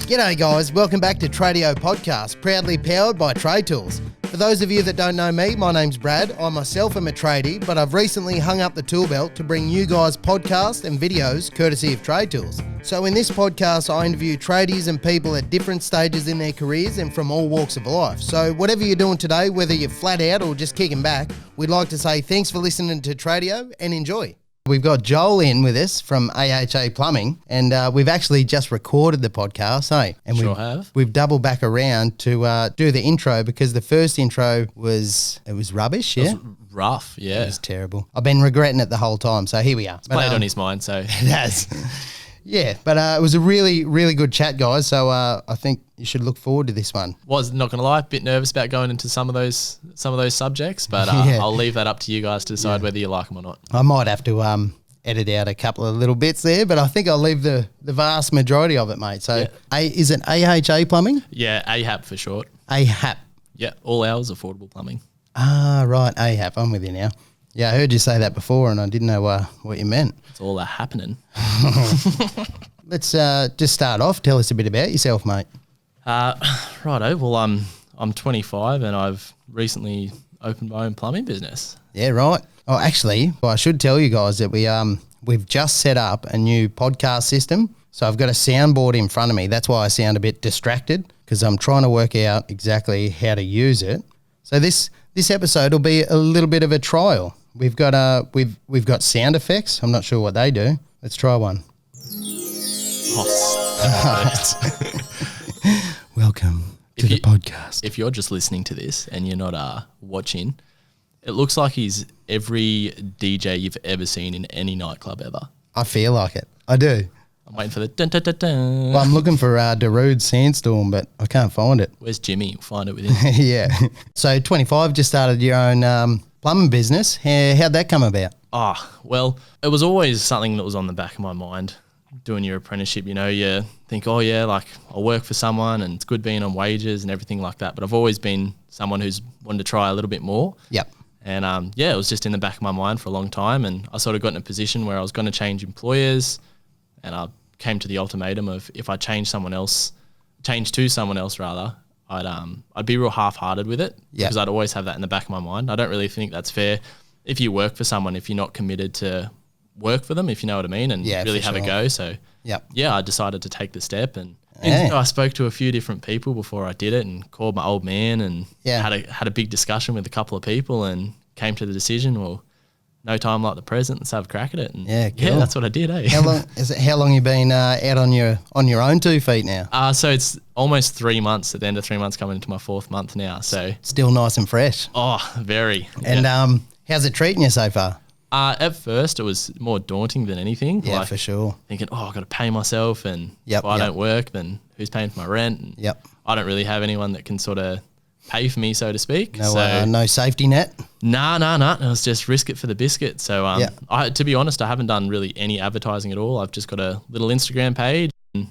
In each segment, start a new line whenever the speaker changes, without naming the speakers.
G'day guys, welcome back to Tradio Podcast, proudly powered by TradeTools. For those of you that don't know me, my name's Brad. I myself am a tradie, but I've recently hung up the tool belt to bring you guys podcasts and videos courtesy of TradeTools. So in this podcast, I interview tradies and people at different stages in their careers and from all walks of life. So whatever you're doing today, whether you're flat out or just kicking back, we'd like to say thanks for listening to Tradio and enjoy. We've got Joel in with us from AHA Plumbing, and we've actually just recorded the podcast, hey? And we've doubled back around to do the intro because the first intro was rubbish, yeah?
It was rough, yeah.
It was terrible. I've been regretting it the whole time, so here we are.
It's played on his mind, so.
It has. Yeah, but it was a really, really good chat, guys, so I think you should look forward to this one.
Was not going to lie, a bit nervous about going into some of those subjects, but
Yeah.
I'll leave that up to you guys to decide whether you like them or not.
I might have to edit out a couple of little bits there, but I think I'll leave the vast majority of it, mate. So is it AHA Plumbing?
Yeah, AHAP for short.
AHAP.
Yeah, all hours affordable plumbing.
Ah, right, AHAP. I'm with you now. Yeah, I heard you say that before and I didn't know what you meant.
It's all happening.
Let's just start off. Tell us a bit about yourself, mate.
Righto. Well, I'm 25 and I've recently opened my own plumbing business.
Yeah, right. Oh, actually, I should tell you guys that we've just set up a new podcast system. So I've got a soundboard in front of me. That's why I sound a bit distracted because I'm trying to work out exactly how to use it. So this episode will be a little bit of a trial. We've got we've got sound effects. I'm not sure what they do. Let's try one. Welcome to the podcast.
If you're just listening to this and you're not watching, it looks like he's every DJ you've ever seen in any nightclub ever.
I feel like it. I do.
I'm waiting for the dun dun dun dun.
Well, I'm looking for Darude Sandstorm, but I can't find it.
Where's Jimmy? You'll find it with him.
Yeah. So 25, just started your own plumbing business. How'd that come about?
Well, it was always something that was on the back of my mind. Doing your apprenticeship, you think, like I'll work for someone and it's good being on wages and everything like that. But I've always been someone who's wanted to try a little bit more.
Yep.
And it was just in the back of my mind for a long time. And I sort of got in a position where I was going to change employers. And I came to the ultimatum of if I change to someone else, I'd be real half-hearted with it because I'd always have that in the back of my mind. I don't really think that's fair if you work for someone, if you're not committed to work for them, if you know what I mean, and really have a go. So I decided to take the step and I spoke to a few different people before I did it and called my old man and had a big discussion with a couple of people and came to the decision, well, no time like the present, let's have a crack at it. And
cool.
That's what I did, eh?
How long you been out on your own 2 feet now?
So it's almost 3 months. At the end of 3 months, coming into my 4th month now. So
still nice and fresh.
Oh, very.
And how's it treating you so far?
At first, it was more daunting than anything.
Yeah, for sure.
Thinking, I've got to pay myself, and if I don't work, then who's paying for my rent? And I don't really have anyone that can sort of pay for me, so to speak.
No safety net?
Nah. It was just risk it for the biscuit. So, to be honest, I haven't done really any advertising at all. I've just got a little Instagram page. And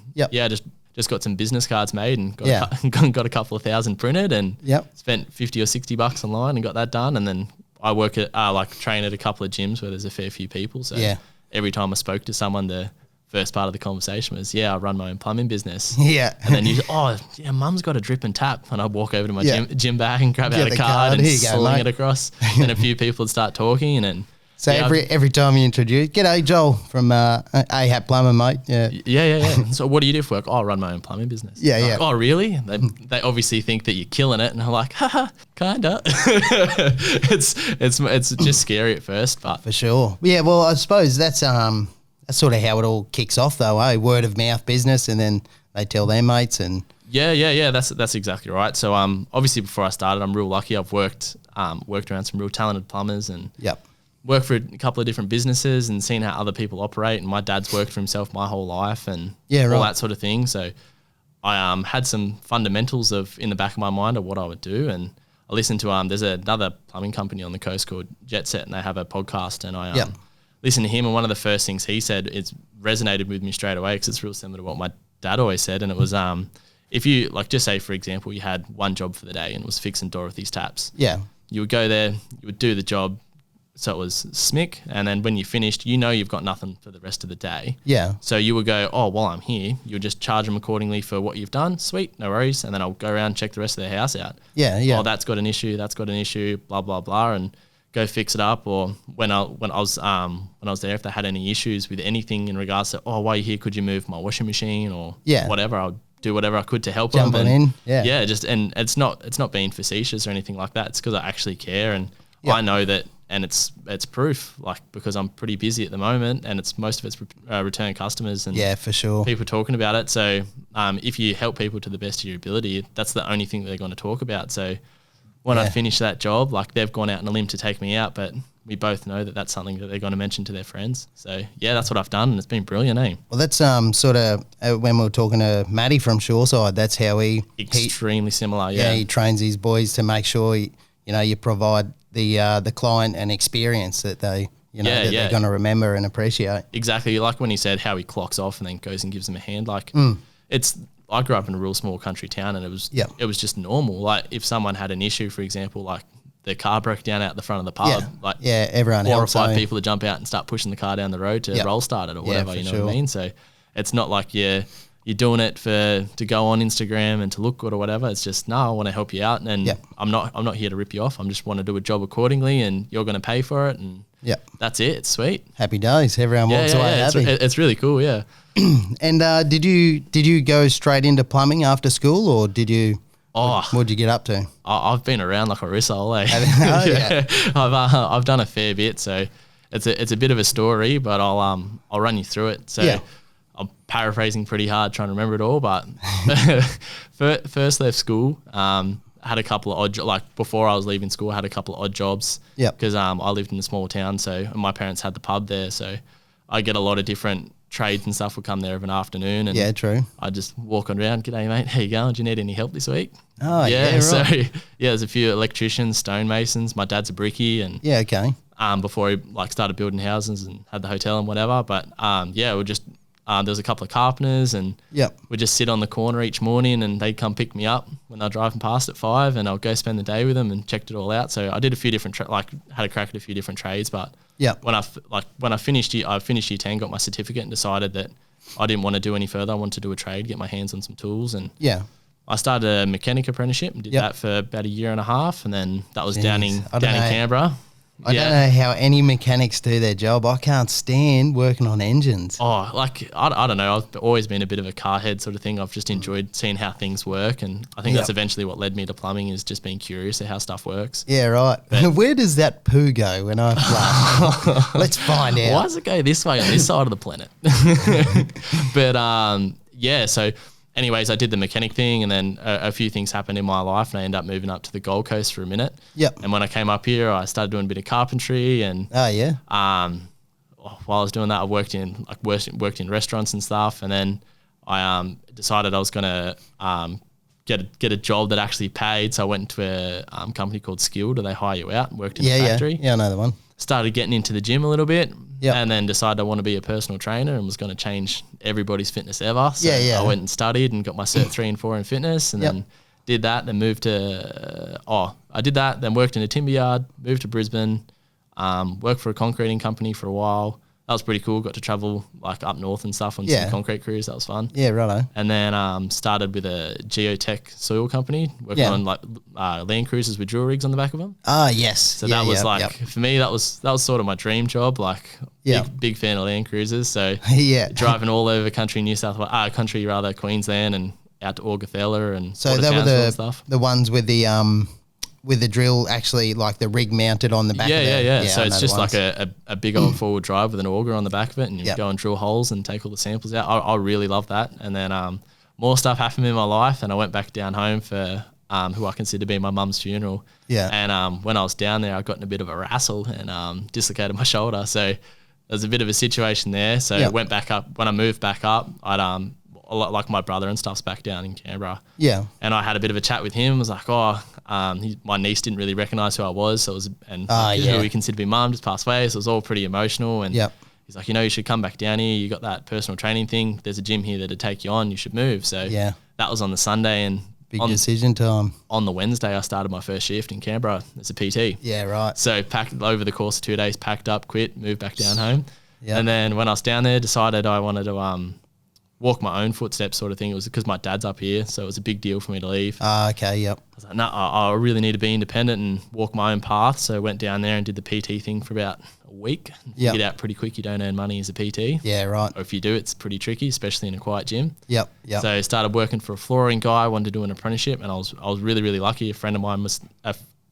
just got some business cards made and got a couple of thousand printed and spent $50 or $60 online and got that done. And then I work at train at a couple of gyms where there's a fair few people. So every time I spoke to someone, the first part of the conversation was, I run my own plumbing business. Yeah. And then mum's got a drip and tap. And I'd walk over to my gym bag and grab out a card and sling it across. And a few people would start talking and
so every time you introduce, g'day Joel from AHAP Plumbing, mate.
Yeah. So what do you do for work? I run my own plumbing business. Yeah. Oh, really? They obviously think that you're killing it, and I'm like, haha, kinda. It's just scary at first, but
for sure. Yeah. Well, I suppose that's sort of how it all kicks off, though. Word of mouth business, and then they tell their mates, and
yeah. That's exactly right. So obviously before I started, I'm real lucky. I've worked around some real talented plumbers and worked for a couple of different businesses and seen how other people operate. And my dad's worked for himself my whole life and all that sort of thing. So I had some fundamentals in the back of my mind of what I would do. And I listened to there's another plumbing company on the coast called Jet Set, and they have a podcast. And I listened to him, and one of the first things he said resonated with me straight away because it's real similar to what my dad always said. And it was if you just say, for example, you had one job for the day and it was fixing Dorothy's taps. Yeah. You would go there, you would do the job, so it was SMIC, and then when you finished, you've got nothing for the rest of the day.
Yeah.
So you would go, oh, while I'm here, you'll just charge them accordingly for what you've done. Sweet, no worries. And then I'll go around and check the rest of their house out.
Yeah, yeah.
Oh, that's got an issue, blah, blah, blah, and go fix it up. Or when I was there, if they had any issues with anything in regards to, oh, while you're here, could you move my washing machine or whatever, I'll do whatever I could to help them.
Jumping in, yeah.
Yeah, and it's not being facetious or anything like that. It's because I actually care, and I know that. And it's proof, like, because I'm pretty busy at the moment, and most of it's return customers and
for sure,
people talking about it. So if you help people to the best of your ability, that's the only thing that they're going to talk about. So when I finish that job, like, they've gone out on a limb to take me out, but we both know that that's something that they're going to mention to their friends. So that's what I've done, and it's been brilliant, eh?
Well, that's sort of when we were talking to Matty from Shoreside, that's how
extremely similar. Yeah,
he trains his boys to make sure you provide the client an experience that they they're going to remember and appreciate.
Exactly, like when he said how he clocks off and then goes and gives them a hand. Like I grew up in a real small country town, and it was just normal. Like if someone had an issue, for example, like their car broke down out the front of the pub,
everyone
4 or 5 people to jump out and start pushing the car down the road to roll start it or whatever.
For
you know
sure.
what I mean? So it's not like you're doing it to go on Instagram and to look good or whatever. It's just, I want to help you out, and I'm not here to rip you off. I just want to do a job accordingly, and you're going to pay for it, and that's it. It's sweet.
Happy days. Everyone walks away happy.
It's really cool. Yeah.
And did you go straight into plumbing after school, or did you? What'd you get up to?
I've been around like a risshole, eh?
Yeah.
I've done a fair bit, so it's a bit of a story, but I'll run you through it. So I'm paraphrasing pretty hard trying to remember it all, but first left school, had a couple of odd like before I was leaving school, I had a couple of odd jobs because I lived in a small town, and my parents had the pub there, so I get a lot of different trades and stuff would come there of an afternoon, and
true.
I just walk around, g'day mate, how you going? Do you need any help this week?
Oh right.
So there's a few electricians, stonemasons. My dad's a brickie, and before he started building houses and had the hotel and whatever. But we just there was a couple of carpenters, and we'd just sit on the corner each morning, and they'd come pick me up when they were driving past at 5, and I'll go spend the day with them and checked it all out. So I did a few different had a crack at a few different trades, but when I finished year 10, got my certificate, and decided that I didn't want to do any further. I wanted to do a trade, get my hands on some tools, and I started a mechanic apprenticeship and did that for about a year and a half, and then that was down in Canberra.
I don't know how any mechanics do their job. I can't stand working on engines.
Oh, I don't know. I've always been a bit of a car head sort of thing. I've just enjoyed seeing how things work, and I think that's eventually what led me to plumbing, is just being curious at how stuff works.
Yeah, right. Where does that poo go when I flush? Let's find out.
Why does it go this way on this side of the planet? But so anyways, I did the mechanic thing, and then a few things happened in my life, and I ended up moving up to the Gold Coast for a minute. And when I came up here, I started doing a bit of carpentry, and while I was doing that, I worked in restaurants and stuff, and then I decided I was gonna get a job that actually paid. So I went into a company called Skilled, where they hire you out and worked in a factory.
Yeah, I know the one.
Started getting into the gym a little bit, and then decided I want to be a personal trainer and was going to change everybody's fitness ever. So I went and studied and got my Cert 3 and 4 in fitness, and then did that, then moved to I did that, then worked in a timber yard, moved to Brisbane, worked for a concreting company for a while. That was pretty cool. Got to travel up north and stuff on some concrete crews. That was fun. Yeah,
righto.
And then started with a geotech soil company, working on land cruisers with drill rigs on the back of them.
Ah, yes.
So that was for me, that was sort of my dream job. Big fan of land cruisers. So driving all over country Queensland, and out to Augathella and
so they were the ones with the drill, actually, the rig mounted on the back of it.
Yeah. So it's just a big old forward drive with an auger on the back of it, and you go and drill holes and take all the samples out. I really love that. And then more stuff happened in my life, and I went back down home for who I consider to be my mum's funeral. Yeah. And when I was down there, I got in a bit of a wrestle and dislocated my shoulder. So there was a bit of a situation there. So I went back up. When I moved back up, I'd like my brother and stuff's back down in Canberra. Yeah. And I had a bit of a chat with him. I was like, my niece didn't really recognise who I was. So who we considered to be mum just passed away. So it was all pretty emotional. And he's like, you should come back down here. You got that personal training thing. There's a gym here that'd take you on. You should move. So that was on the Sunday, and
Big decision time.
On the Wednesday, I started my first shift in Canberra as a PT.
Yeah, right.
So packed over the course of 2 days, packed up, quit, moved back down home.
Yep.
And then when I was down there, decided I wanted to walk my own footsteps sort of thing. It was because my dad's up here, so it was a big deal for me to leave.
Okay, yep.
I was like, no, I really need to be independent and walk my own path. So I went down there and did the PT thing for about a week. Figured out pretty quick you don't earn money as a PT.
Yeah, right.
Or if you do, it's pretty tricky, especially in a quiet gym.
Yep.
So I started working for a flooring guy, wanted to do an apprenticeship, and I was really, really lucky. A friend of mine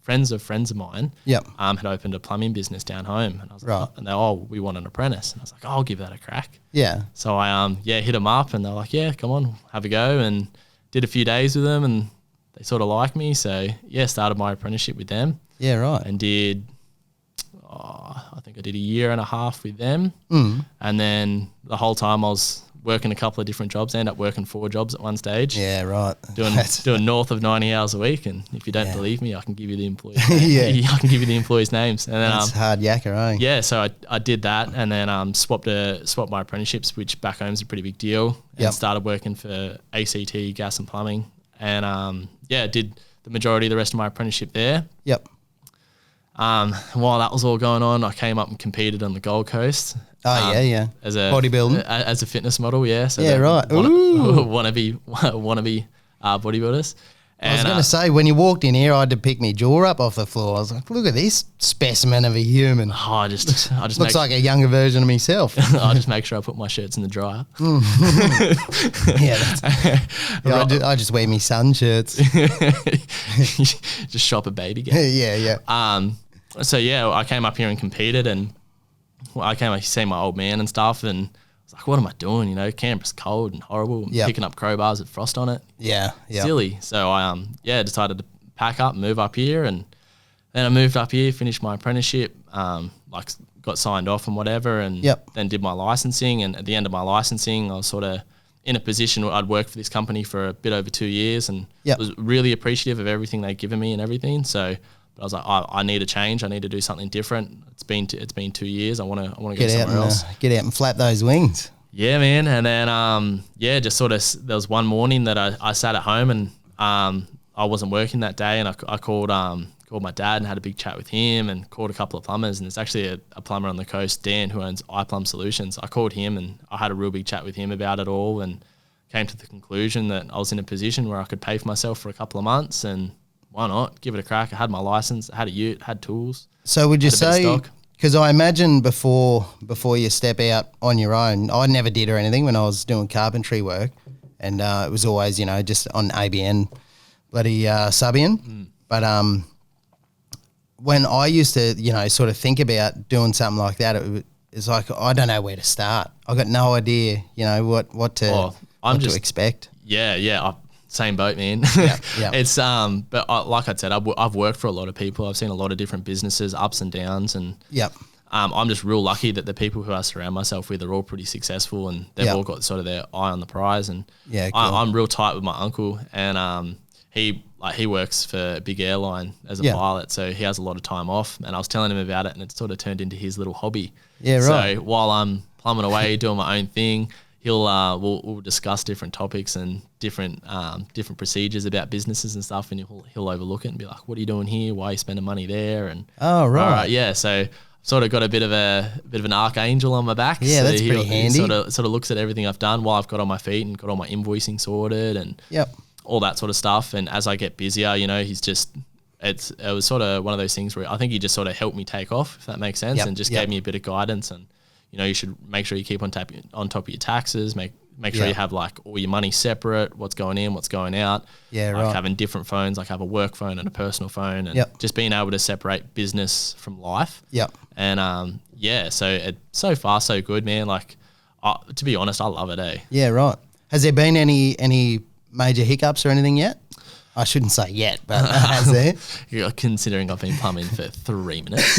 friends of mine had opened a plumbing business down home, and I was like, and they we want an apprentice, and I was like, I'll give that a crack.
Yeah.
So I hit them up, and they're like, yeah, come on, have a go, and did a few days with them, and they sort of liked me, so started my apprenticeship with them.
Yeah, right.
And did I think I did a year and a half with them, and then the whole time I was working a couple of different jobs. I ended up working 4 jobs at one stage.
Yeah, right.
Doing north of 90 hours a week, and if you don't believe me, I can give you the employees.
I
can give you the employees' names. And then
that's hard yakka, eh?
Yeah, so I did that, and then swapped my apprenticeships, which back home is a pretty big deal. And started working for ACT Gas and Plumbing, and did the majority of the rest of my apprenticeship there.
Yep.
While that was all going on, I came up and competed on the Gold Coast.
As
a
bodybuilding,
as a fitness model, So
right.
Wannabe bodybuilders. And
I was going to say, when you walked in here, I had to pick my jaw up off the floor. I was like, look at this specimen of a human.
I just
looks like a younger version of myself.
I just make sure I put my shirts in the dryer.
I just wear my sun shirts.
Just shop a baby gear.
Yeah.
So I came up here and competed, and I came to see my old man and stuff, and I was like, what am I doing? You know, Canberra's cold and horrible. I'm picking up crowbars with frost on it.
Yeah.
Silly. So I decided to pack up and move up here, and then I moved up here, finished my apprenticeship, got signed off and whatever, and then did my licensing. And at the end of my licensing, I was sort of in a position where I'd worked for this company for a bit over 2 years, and was really appreciative of everything they'd given me and everything. So I was like, I need a change. I need to do something different. It's been 2 years. I want to go somewhere else.
Get out and flap those wings.
Yeah, man. And then just sort of there was one morning that I sat at home, and I wasn't working that day, and I called my dad and had a big chat with him, and called a couple of plumbers. And there's actually a plumber on the coast, Dan, who owns iPlumb Solutions. I called him, and I had a real big chat with him about it all, and came to the conclusion that I was in a position where I could pay for myself for a couple of months, and why not give it a crack? I had my license, I had a ute, had tools.
So would you say, because I imagine before you step out on your own, I never did or anything when I was doing carpentry work, and it was always, just on ABN, bloody Subian. But when I used to, sort of think about doing something like that, it's like, I don't know where to start. I got no idea, what to expect.
Yeah. Same boat, man.
Yeah.
It's but like I said, I've worked for a lot of people. I've seen a lot of different businesses, ups and downs, and I'm just real lucky that the people who I surround myself with are all pretty successful, and they've all got sort of their eye on the prize. And
cool.
I'm real tight with my uncle, and he works for a big airline as a pilot, so he has a lot of time off. And I was telling him about it, and it sort of turned into his little hobby.
Yeah, right.
So while I'm plumbing away doing my own thing, we'll discuss different topics and different procedures about businesses and stuff, and he'll overlook it and be like, "What are you doing here? Why are you spending money there?" And
right.
So sort of got a bit of an archangel on my back.
Yeah, so that's pretty handy.
He sort of looks at everything I've done while I've got on my feet and got all my invoicing sorted and all that sort of stuff. And as I get busier, he's just. It was sort of one of those things where I think he just sort of helped me take off, if that makes sense, and just gave me a bit of guidance. And you should make sure you keep on top of your taxes. Make sure you have like all your money separate. What's going in, what's going out.
Yeah,
like having different phones, like have a work phone and a personal phone, and just being able to separate business from life.
Yep.
And so far so good, man. Like, to be honest, I love it.
Yeah, right. Has there been any major hiccups or anything yet? I shouldn't say yet, but has there?
You're considering I've been plumbing for 3 minutes.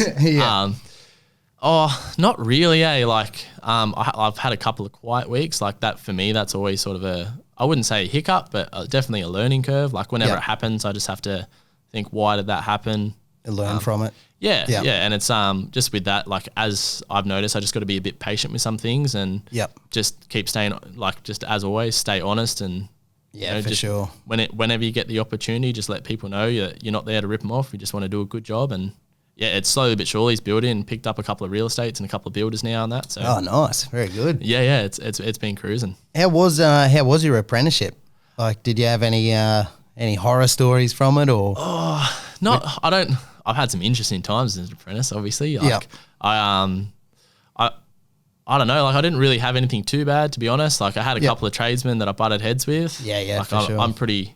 Not really, Like, I've had a couple of quiet weeks. Like that for me, that's always sort of I wouldn't say a hiccup, but definitely a learning curve. Like whenever it happens, I just have to think, why did that happen?
And learn from it.
Yeah. And it's just with that, like as I've noticed, I just got to be a bit patient with some things and just keep staying, like just as always, stay honest and
Yeah, for sure.
Whenever you get the opportunity, just let people know you're not there to rip them off. You just want to do a good job. And yeah, it's slowly but surely he's built in, picked up a couple of real estates and a couple of builders now and that. So
nice, very good.
Yeah, it's been cruising.
How was your apprenticeship? Like, did you have any horror stories from it, or?
I don't. I've had some interesting times as an apprentice, obviously. Like, I don't know. Like, I didn't really have anything too bad, to be honest. Like, I had a couple of tradesmen that I butted heads with.
Yeah,
like,
for sure.
I'm pretty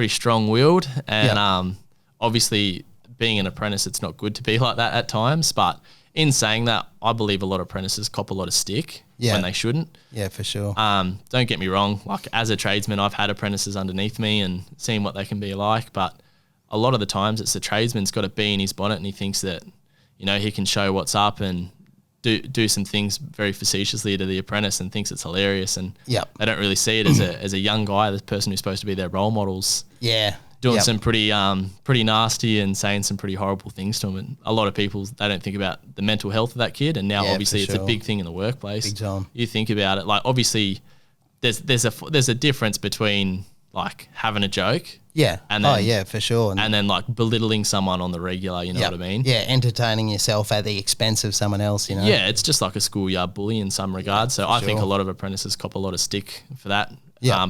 strong-willed, and obviously, being an apprentice, it's not good to be like that at times. But in saying that, I believe a lot of apprentices cop a lot of stick when they shouldn't.
Yeah, for sure.
Don't get me wrong. Like, as a tradesman, I've had apprentices underneath me and seen what they can be like. But a lot of the times, it's the tradesman's got a bee in his bonnet, and he thinks that, he can show what's up and do some things very facetiously to the apprentice and thinks it's hilarious, and they don't really see it as a young guy, the person who's supposed to be their role models. Doing some pretty nasty and saying some pretty horrible things to them. And a lot of people, they don't think about the mental health of that kid. And now obviously it's a big thing in the workplace.
Big time.
You think about it, like, obviously there's a difference between like having a joke.
Yeah.
And then,
for sure.
And then like belittling someone on the regular, you know what I mean?
Yeah, entertaining yourself at the expense of someone else,
Yeah, it's just like a schoolyard bully in some regards. So I think a lot of apprentices cop a lot of stick for that.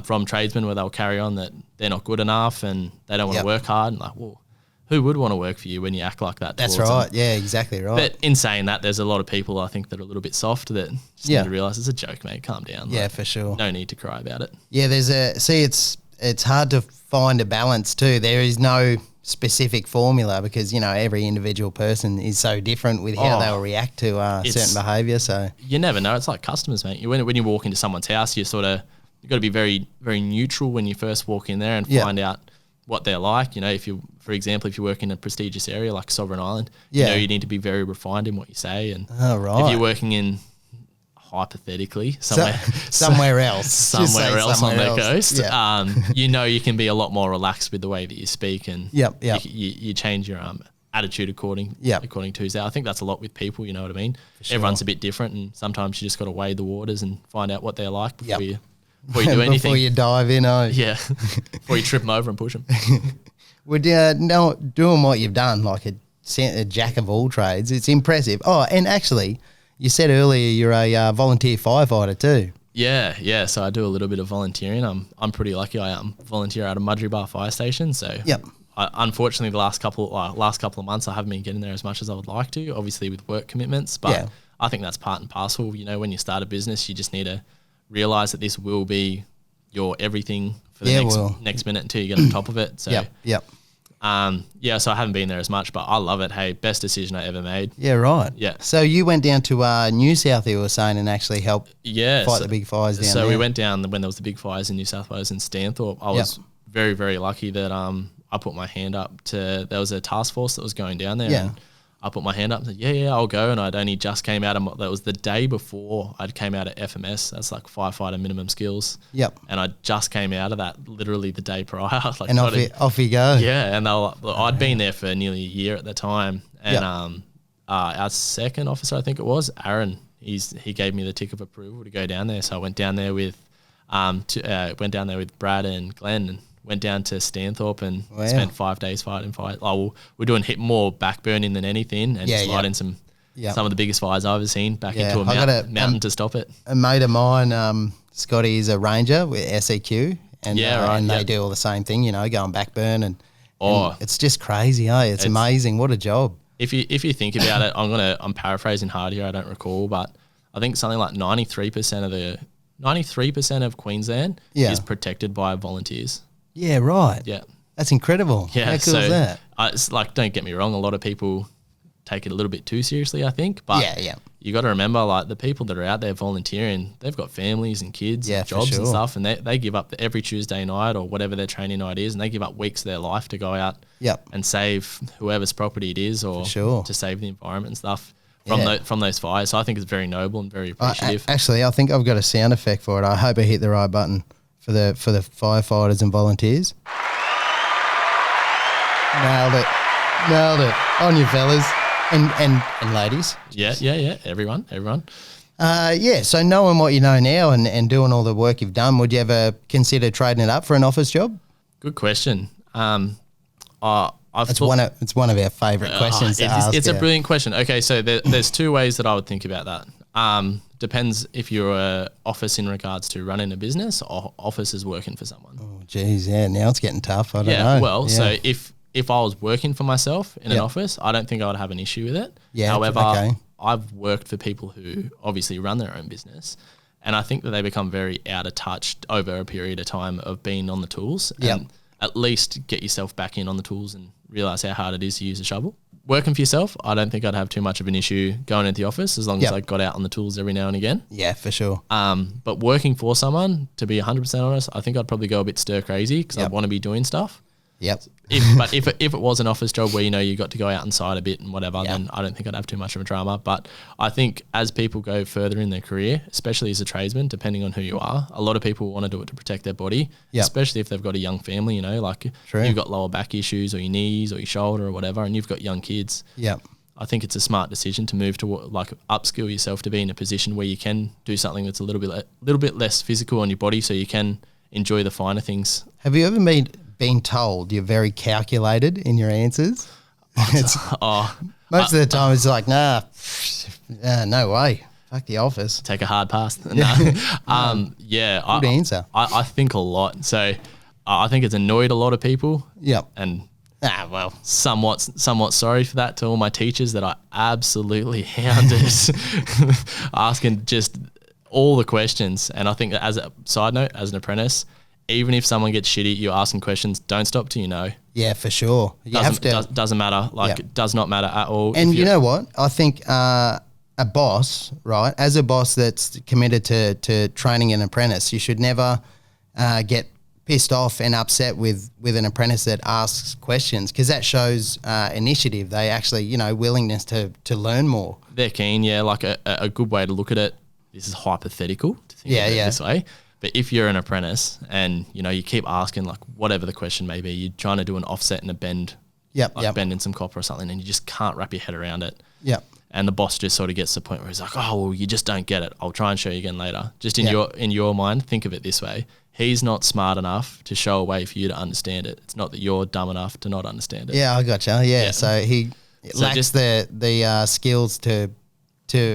From tradesmen, where they'll carry on that they're not good enough and they don't want to work hard. And like, well, who would want to work for you when you act like that?
That's right. Yeah, exactly right.
But in saying that, there's a lot of people I think that are a little bit soft that just need to realise it's a joke, mate. Calm down.
Yeah,
like,
for sure.
No need to cry about it.
Yeah, it's hard to find a balance too. There is no specific formula because, every individual person is so different with how they'll react to certain behaviour. So you
never know. It's like customers, mate. When you walk into someone's house, you've got to be very, very neutral when you first walk in there and find out what they're like. If you, for example, if you work in a prestigious area like Sovereign Island, you need to be very refined in what you say. And if you're working in, hypothetically, somewhere else on the coast, you can be a lot more relaxed with the way that you speak, and you change your attitude according to that. I think that's a lot with people, you know what I mean? Sure. Everyone's a bit different, and sometimes you just got to weigh the waters and find out what they're like before you do anything.
Before you dive in,
Yeah, before you trip them over and push them.
Would doing what you've done, like a jack of all trades, it's impressive. Oh, and actually, you said earlier you're a volunteer firefighter too.
Yeah. So I do a little bit of volunteering. I'm pretty lucky. I volunteer at a Mudgee Bar fire station. So unfortunately, the last couple of months, I haven't been getting there as much as I would like to. Obviously, with work commitments, but I think that's part and parcel. When you start a business, you just need to realise that this will be your everything for the next minute until you get on top of it. So so I haven't been there as much, but I love it. Hey, best decision I ever made.
Yeah, right.
Yeah.
So you went down to New South, you were saying, and actually helped fight the big fires down there.
So we went down when there was the big fires in New South Wales in Stanthorpe. I was very, very lucky that I put my hand up there was a task force that was going down there. And I put my hand up and said, I'll go. And I'd only just came out of that was the day before I'd came out of FMS. That's like firefighter minimum skills.
Yep.
And I just came out of that literally the day prior. Like,
and off you go.
Yeah. And I'd been there for nearly a year at the time. And our second officer, I think it was, Aaron, he gave me the tick of approval to go down there. So I went down there with Brad and Glenn, and went down to Stanthorpe and spent 5 days fighting fires. We're doing more backburning than anything, and just lighting some of the biggest fires I've ever seen back into a mountain to stop it.
A mate of mine, Scotty, is a ranger with SEQ, and they do all the same thing, going backburn, and it's just crazy, it's amazing. What a job.
If you think about it, I'm paraphrasing hard here, I don't recall, but I think something like 93% of Queensland is protected by volunteers.
Yeah, right.
Yeah.
That's incredible.
Yeah,
how cool is that?
It's like, don't get me wrong, a lot of people take it a little bit too seriously, I think. But you got to remember, like, the people that are out there volunteering, they've got families and kids and jobs and stuff, and they give up every Tuesday night or whatever their training night is, and they give up weeks of their life to go out and save whoever's property it is, or to save the environment and stuff from those fires. So I think it's very noble and very appreciative.
Actually, I think I've got a sound effect for it. I hope I hit the right button. For the firefighters and volunteers. Nailed it. On you fellas and ladies.
Yeah. Everyone.
Yeah, so knowing what you know now and doing all the work you've done, would you ever consider trading it up for an office job?
Good question.
It's one of our favourite questions to ask.
It's a brilliant question. Okay, so there's two ways that I would think about that. Depends if you're a office in regards to running a business or office is working for someone.
Oh, geez, yeah, now it's getting tough. I don't know.
Well, so if I was working for myself in an office, I don't think I would have an issue with it.
Yeah,
however, I've worked for people who obviously run their own business, and I think that they become very out of touch over a period of time of being on the tools. And at least get yourself back in on the tools and realise how hard it is to use a shovel. Working for yourself, I don't think I'd have too much of an issue going into the office as long as I got out on the tools every now and again.
Yeah, for sure.
But working for someone, to be 100% honest, I think I'd probably go a bit stir crazy because I'd want to be doing stuff.
Yep.
But if it was an office job where you got to go out inside a bit and whatever, then I don't think I'd have too much of a drama. But I think as people go further in their career, especially as a tradesman, depending on who you are, a lot of people want to do it to protect their body, especially if they've got a young family. Like you've got lower back issues or your knees or your shoulder or whatever, and you've got young kids.
Yeah.
I think it's a smart decision to move to upskill yourself to be in a position where you can do something that's a little bit less physical on your body, so you can enjoy the finer things.
Have you ever been told you're very calculated in your answers? Most of the time it's like, no way. Fuck the office.
Take a hard pass. Good
answer.
I think a lot. So I think it's annoyed a lot of people.
Yep.
And somewhat sorry for that to all my teachers that I absolutely hounded asking just all the questions. And I think that as a side note, as an apprentice, even if someone gets shitty, you're asking questions, don't stop till you know.
Yeah, for sure.
Doesn't matter. It does not matter at all.
And you know what? I think a boss, right, as a boss that's committed to training an apprentice, you should never get pissed off and upset with an apprentice that asks questions, because that shows initiative. They actually, willingness to learn more.
They're keen, like a good way to look at it. This is hypothetical to think of it this way. But if you're an apprentice and, you keep asking, like, whatever the question may be, you're trying to do an offset and a bend, bend in some copper or something, and you just can't wrap your head around it.
Yep.
And the boss just sort of gets to the point where he's like, oh, well, you just don't get it. I'll try and show you again later. Just in your mind, think of it this way. He's not smart enough to show a way for you to understand it. It's not that you're dumb enough to not understand it.
Yeah, I gotcha. Yeah. So he lacks the skills to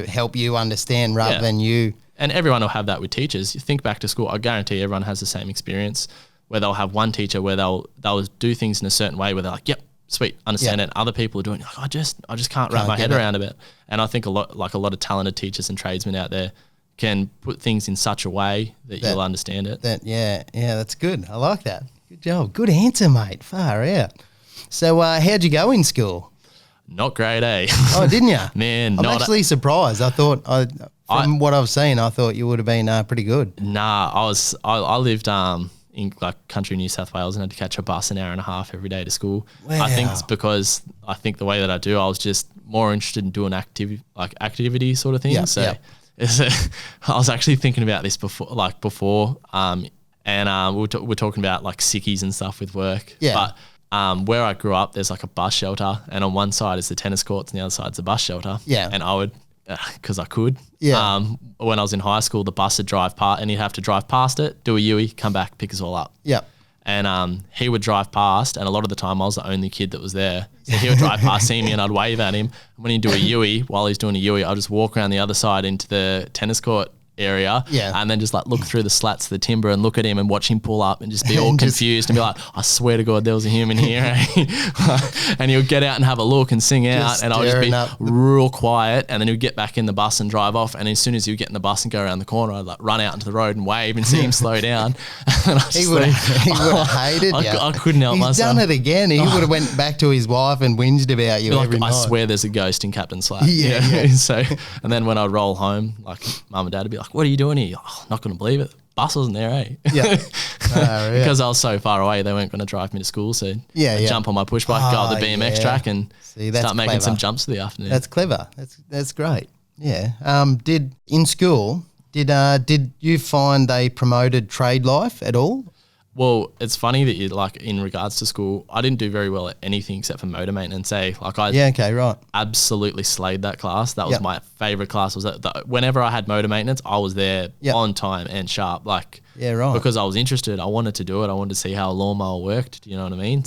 help you understand rather than you.
And everyone will have that with teachers. You think back to school, I guarantee everyone has the same experience where they'll have one teacher where they'll do things in a certain way where they're like, yep, sweet, understand it. And other people are doing, like, I just can't wrap my head around a bit. And I think a lot of talented teachers and tradesmen out there can put things in such a way that you'll understand it.
That's good. I like that. Good job. Good answer, mate. Far out. So how'd you go in school?
Not great, eh?
Oh, didn't you?
Man,
I'm actually surprised. I thought from what I've seen, I thought you would have been pretty good.
Nah, I lived in country New South Wales and had to catch a bus an hour and a half every day to school.
Wow.
I think it's because I think the way that I do, I was just more interested in doing activity sort of things. I was actually thinking about this before, and we're talking about like sickies and stuff with work.
Yeah.
But where I grew up, there's like a bus shelter, and on one side is the tennis courts, and the other side's the bus shelter.
Yeah.
And I would, because I could.
Yeah.
When I was in high school, the bus would drive past, and he'd have to drive past it, do a U-E, come back, pick us all up.
Yeah.
And he would drive past, and a lot of the time I was the only kid that was there. So he would drive past, see me, and I'd wave at him. And when he'd do a U-E, while he's doing a U-E, I'd just walk around the other side into the tennis court area, and then just like look through the slats of the timber and look at him and watch him pull up and just be all confused and be like, I swear to God there was a human here. And he'll get out and have a look and sing out, and I'll just be real quiet, and then he'll get back in the bus and drive off, and as soon as he'll get in the bus and go around the corner, I'd like run out into the road and wave and see him slow down. And
he would have hated you.
I couldn't help myself.
He's done it again. He would have went back to his wife and whinged about you every night.
I swear there's a ghost in Captain Slack. So, and then when I'd roll home, like mum and dad would be like, what are you doing here? Oh, not going to believe it. Bus wasn't there, eh?
Yeah.
Because I was so far away, they weren't going to drive me to school. So I'd jump on my push bike, go up the BMX track, and start making some jumps for the afternoon.
That's clever. That's great. Yeah. In school, did you find they promoted trade life at all?
Well, it's funny that you like in regards to school, I didn't do very well at anything except for motor maintenance. Like I absolutely slayed that class. That was my favorite class. Was that whenever I had motor maintenance, I was there on time and sharp. Like because I was interested. I wanted to do it. I wanted to see how a lawnmower worked. Do you know what I mean?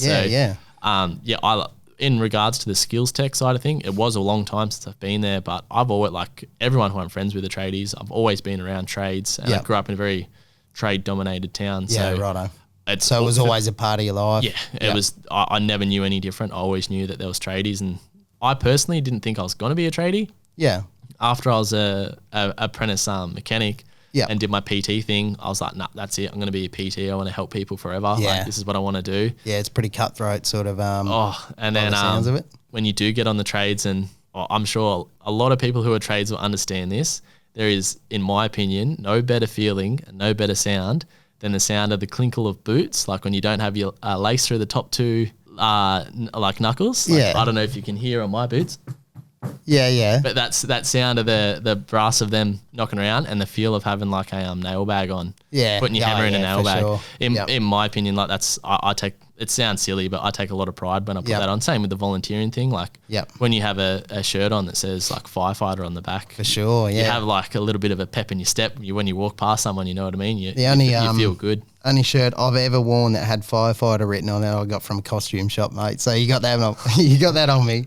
I in regards to the skills tech side of thing, it was a long time since I've been there, but I've always like everyone who I'm friends with are tradies. I've always been around trades, and I grew up in a very trade dominated town.
So righto. So it was always a part of your life.
Yeah, it was. I never knew any different. I always knew that there was tradies, and I personally didn't think I was going to be a tradie.
Yeah.
After I was a apprentice mechanic, and did my PT thing, I was like, nah, that's it. I'm going to be a PT. I want to help people forever. Yeah. Like, this is what I want to do.
Yeah, it's pretty cutthroat sort of.
And then
sounds of it.
When you do get on the trades, and I'm sure a lot of people who are trades will understand this, there is, in my opinion, no better feeling and no better sound than the sound of the clinkle of boots, like when you don't have your lace through the top two like knuckles. Like, I don't know if you can hear on my boots.
Yeah.
But that's that sound of the brass of them knocking around and the feel of having like a nail bag on. Yeah. Putting your hammer in a nail bag. Sure. In my opinion, like that's I take, it sounds silly, but I take a lot of pride when I put that on. Same with the volunteering thing. Like when you have a shirt on that says like Firefighter on the back.
For sure, yeah.
You have like a little bit of a pep in your step when you walk past someone, you know what I mean? You feel good.
Only shirt I've ever worn that had Firefighter written on it I got from a costume shop, mate. So you got that on, you got that on me.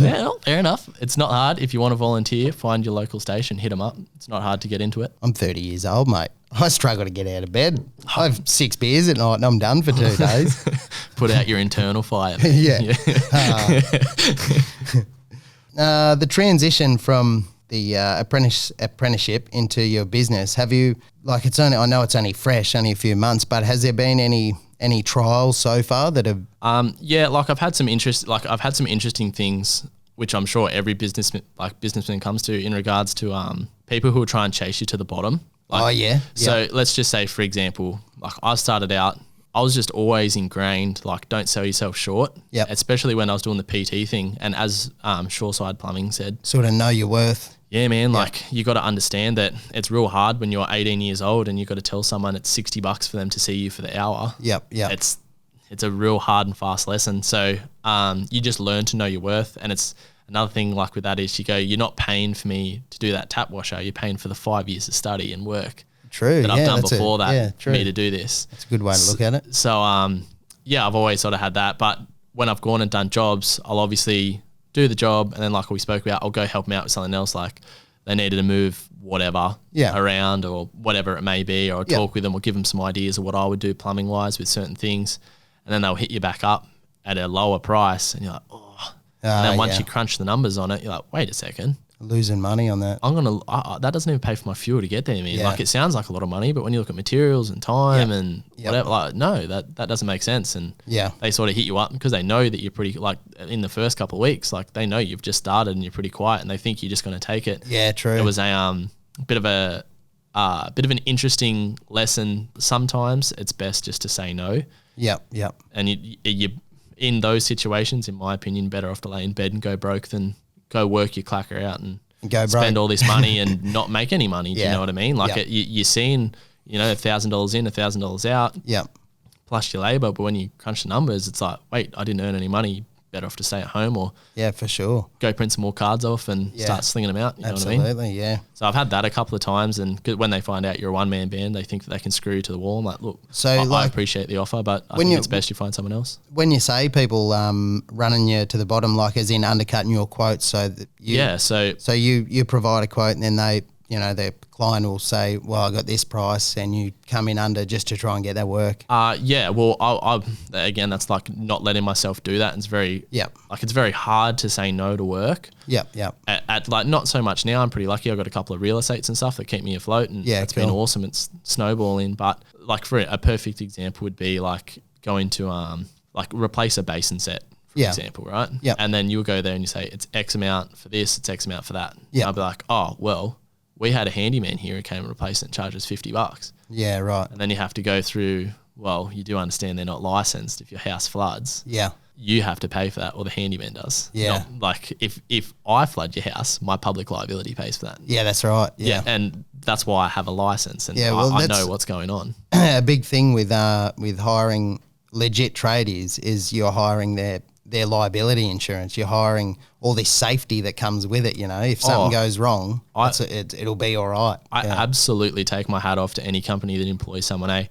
Yeah, well, fair enough. It's not hard. If you want to volunteer, find your local station, hit them up. It's not hard to get into it.
I'm 30 years old, mate. I struggle to get out of bed. I have 6 beers at night and I'm done for 2 days.
Put out your internal fire.
Yeah. The transition from the apprenticeship into your business, have you, like I know it's only fresh, only a few months, but has there been any trials so far that have?
Like I've had some interesting things, which I'm sure every businessman comes to in regards to people who will try and chase you to the bottom. So let's just say, for example, like I started out, I was just always ingrained, like don't sell yourself short. Yeah. Especially when I was doing the PT thing, and as Shoreside Plumbing said, sort
of know your worth.
Yeah, man. Like you got to understand that it's real hard when you're 18 years old and you got to tell someone it's $60 for them to see you for the hour.
Yep.
It's a real hard and fast lesson. So you just learn to know your worth, and it's another thing like with that is you're not paying for me to do that tap washer. You're paying for the 5 years of study and work.
True.
That I've done before for me to do this.
That's a good way to look at it.
So I've always sort of had that. But when I've gone and done jobs, I'll obviously do the job, and then like we spoke about, I'll go help them out with something else, like they needed to move whatever around or whatever it may be, or I'll talk with them or give them some ideas of what I would do plumbing wise with certain things, and then they'll hit you back up at a lower price, and you're like, and then once you crunch the numbers on it, you're like, wait a second,
losing money on that.
That doesn't even pay for my fuel to get there. Like it sounds like a lot of money, but when you look at materials and time and whatever, like no, that doesn't make sense. And they sort of hit you up because they know that you're pretty, like in the first couple of weeks, like they know you've just started and you're pretty quiet, and they think you're just going to take it.
Yeah, true.
It was a bit of an interesting lesson. Sometimes it's best just to say no.
Yep.
And you in those situations, in my opinion, better off to lay in bed and go broke than go work your clacker out and
go
spend all this money and not make any money. Do you know what I mean? Like you're seeing, $1,000 in, $1,000 out.
Yep.
Plus your labor, but when you crunch the numbers, it's like, wait, I didn't earn any money. Better off to stay at home or
for sure,
go print some more cards off and start slinging them out. You know what I mean?
Absolutely, yeah.
So I've had that a couple of times, and when they find out you're a one-man band, they think that they can screw you to the wall. I'm like, look, I appreciate the offer, but I think it's best you find someone else.
When you say people running you to the bottom, like as in undercutting your quotes, so that you provide a quote, and then they, their client will say, well, I got this price, and you come in under just to try and get that work.
Well, I again, that's like not letting myself do that. It's very, it's very hard to say no to work.
Yep.
At like, not so much now. I'm pretty lucky. I've got a couple of real estates and stuff that keep me afloat, and it's been awesome. It's snowballing. But like for a perfect example would be like going to like replace a basin set, for example, right?
Yeah.
And then you'll go there and you say it's X amount for this, it's X amount for that.
Yeah.
I'll be like, oh well, we had a handyman here who came and replaced it and charged us $50.
Yeah, right.
And then you have to go through, well, you do understand they're not licensed if your house floods.
Yeah.
you have to pay for that, or the handyman does.
Yeah.
Not like if I flood your house, my public liability pays for that.
Yeah, that's right. Yeah.
And that's why I have a license, and I know what's going on.
A big thing with hiring legit tradies is you're hiring their liability insurance. You're hiring all this safety that comes with it. You know, if something goes wrong, it'll be all right.
I absolutely take my hat off to any company that employs someone.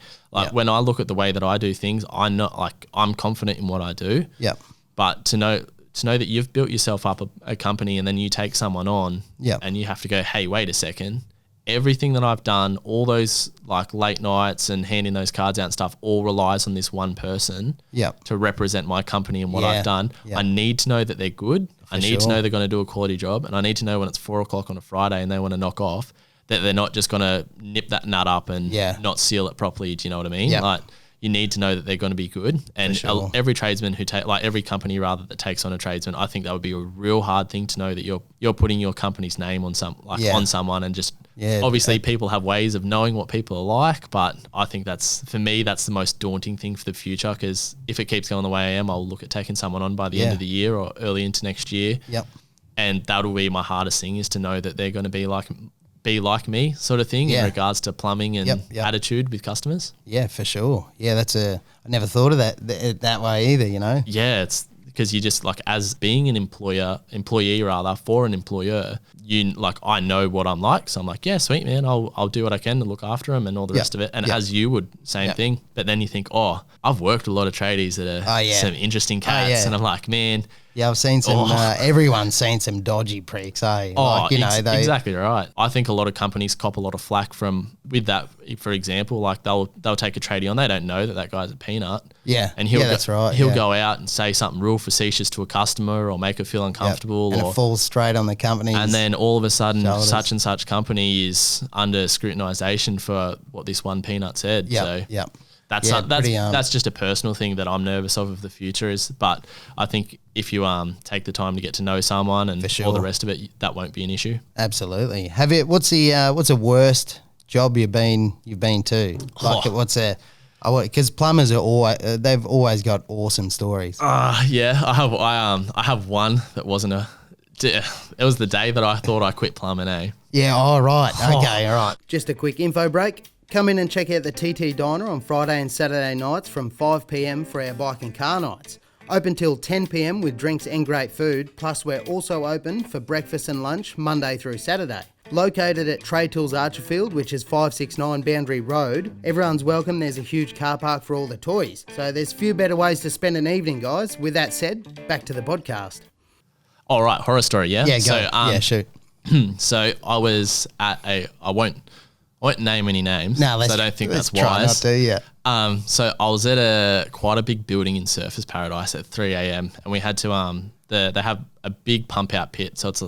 When I look at the way that I do things, I'm confident in what I do.
Yeah.
But to know that you've built yourself up a company, and then you take someone on, and you have to go, hey, wait a second. Everything that I've done, all those like late nights and handing those cards out and stuff, all relies on this one person to represent my company and what I've done. I need to know that they're good. I need to know they're going to do a quality job, and I need to know when it's 4 o'clock on a Friday and they want to knock off, that they're not just going to nip that nut up and not seal it properly. Do you know what I mean? Like, you need to know that they're going to be good. And every tradesman every company rather that takes on a tradesman, I think that would be a real hard thing to know that you're putting your company's name on on someone, and just obviously people have ways of knowing what people are like, but I think that's the most daunting thing for the future, because if it keeps going the way I am, I'll look at taking someone on by the end of the year or early into next year. And that'll be my hardest thing, is to know that they're going to be like me sort of thing in regards to plumbing and attitude with customers. Yeah, for sure. Yeah, I never thought of that way either, you know? Yeah, it's because you just like, as being an employee rather for an employer, I know what I'm like. So I'm like, yeah, sweet, man, I'll do what I can to look after them and all the rest of it. And as you would, same thing. But then you think, I've worked with a lot of tradies that are some interesting cats. And I'm like, man. Yeah, I've seen some, everyone's seen some dodgy pricks, eh? Exactly right. I think a lot of companies cop a lot of flack with that, for example, like they'll take a tradie on, they don't know that guy's a peanut. Yeah, and that's right. He'll go out and say something real facetious to a customer or make her feel uncomfortable. And it falls straight on the company. And then all of a sudden, such and such company is under scrutinisation for what this one peanut said. That's just a personal thing that I'm nervous of the future but I think if you take the time to get to know someone and all the rest of it, that won't be an issue. Absolutely. What's the worst job you've been to? Because plumbers they've always got awesome stories. I have one that wasn't it was the day that I thought I quit plumbing, Yeah, right. Okay, all right. Just a quick info break. Come in and check out the TT Diner on Friday and Saturday nights from 5 p.m. for our bike and car nights. Open till 10 p.m. with drinks and great food, plus we're also open for breakfast and lunch Monday through Saturday. Located at TradeTools Archerfield, which is 569 Boundary Road, everyone's welcome. There's a huge car park for all the toys. So there's few better ways to spend an evening, guys. With that said, back to the podcast. All right, horror story, yeah? Yeah, go. Shoot. So I was at I won't name any names. No, so I don't think that's wise. Try not to, yeah. So I was at quite a big building in Surfers Paradise at 3 a.m. and we had to they have a big pump out pit, so it's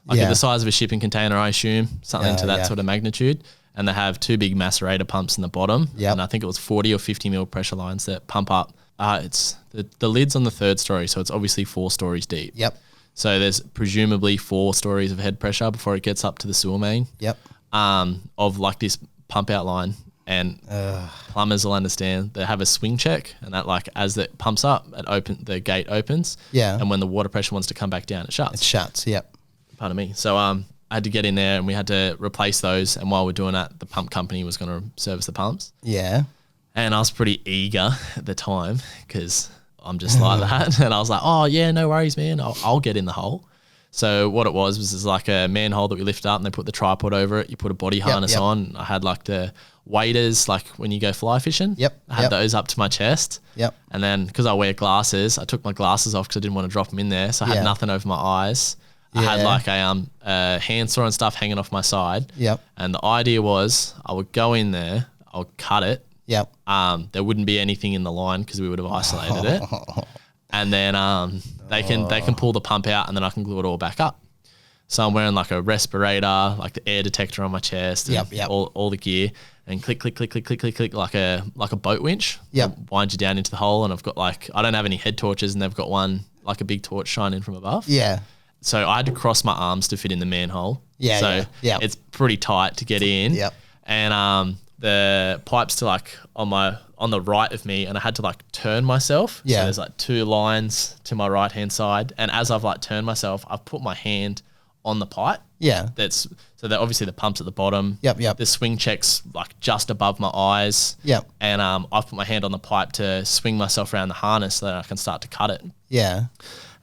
the size of a shipping container, I assume, something to that sort of magnitude. And they have 2 big macerator pumps in the bottom, and I think it was 40 or 50 mil pressure lines that pump up. It's the lid's on the 3rd story, so it's obviously 4 stories deep. Yep. So there's presumably 4 stories of head pressure before it gets up to the sewer main. Yep. Of like this pump out line, and plumbers will understand they have a swing check, and that like as it pumps up, the gate opens. Yeah. And when the water pressure wants to come back down, it shuts. It shuts. Yep. Pardon me. So I had to get in there and we had to replace those. And while we're doing that, the pump company was going to service the pumps. Yeah. And I was pretty eager at the time because I'm just like that. And I was like, oh yeah, no worries, man. I'll get in the hole. So what it was like a manhole that we lift up and they put the tripod over it. You put a body harness on. I had like the waders, like when you go fly fishing. Yep. I had those up to my chest. Yep. And then because I wear glasses, I took my glasses off because I didn't want to drop them in there. So I had nothing over my eyes. I had like a handsaw and stuff hanging off my side. Yep. And the idea was I would go in there, I would cut it. Yep. There wouldn't be anything in the line because we would have isolated it. And then they can pull the pump out and then I can glue it all back up. So I'm wearing like a respirator, like the air detector on my chest, all the gear, and click, click, click, click, click, click, click, like a boat winch. Yep. Wind you down into the hole, and I've got I don't have any head torches, and they've got one like a big torch shining from above. Yeah. So I had to cross my arms to fit in the manhole. Yeah. So it's pretty tight to get in. Yep. And the pipes to like on the right of me, and I had to like turn myself.
Yeah.
So there's like 2 lines to my right hand side, and as I've like turned myself, I've put my hand on the pipe.
Yeah.
So that obviously the pump's at the bottom.
Yep.
The swing check's like just above my eyes.
Yep.
And I've put my hand on the pipe to swing myself around the harness so that I can start to cut it.
Yeah.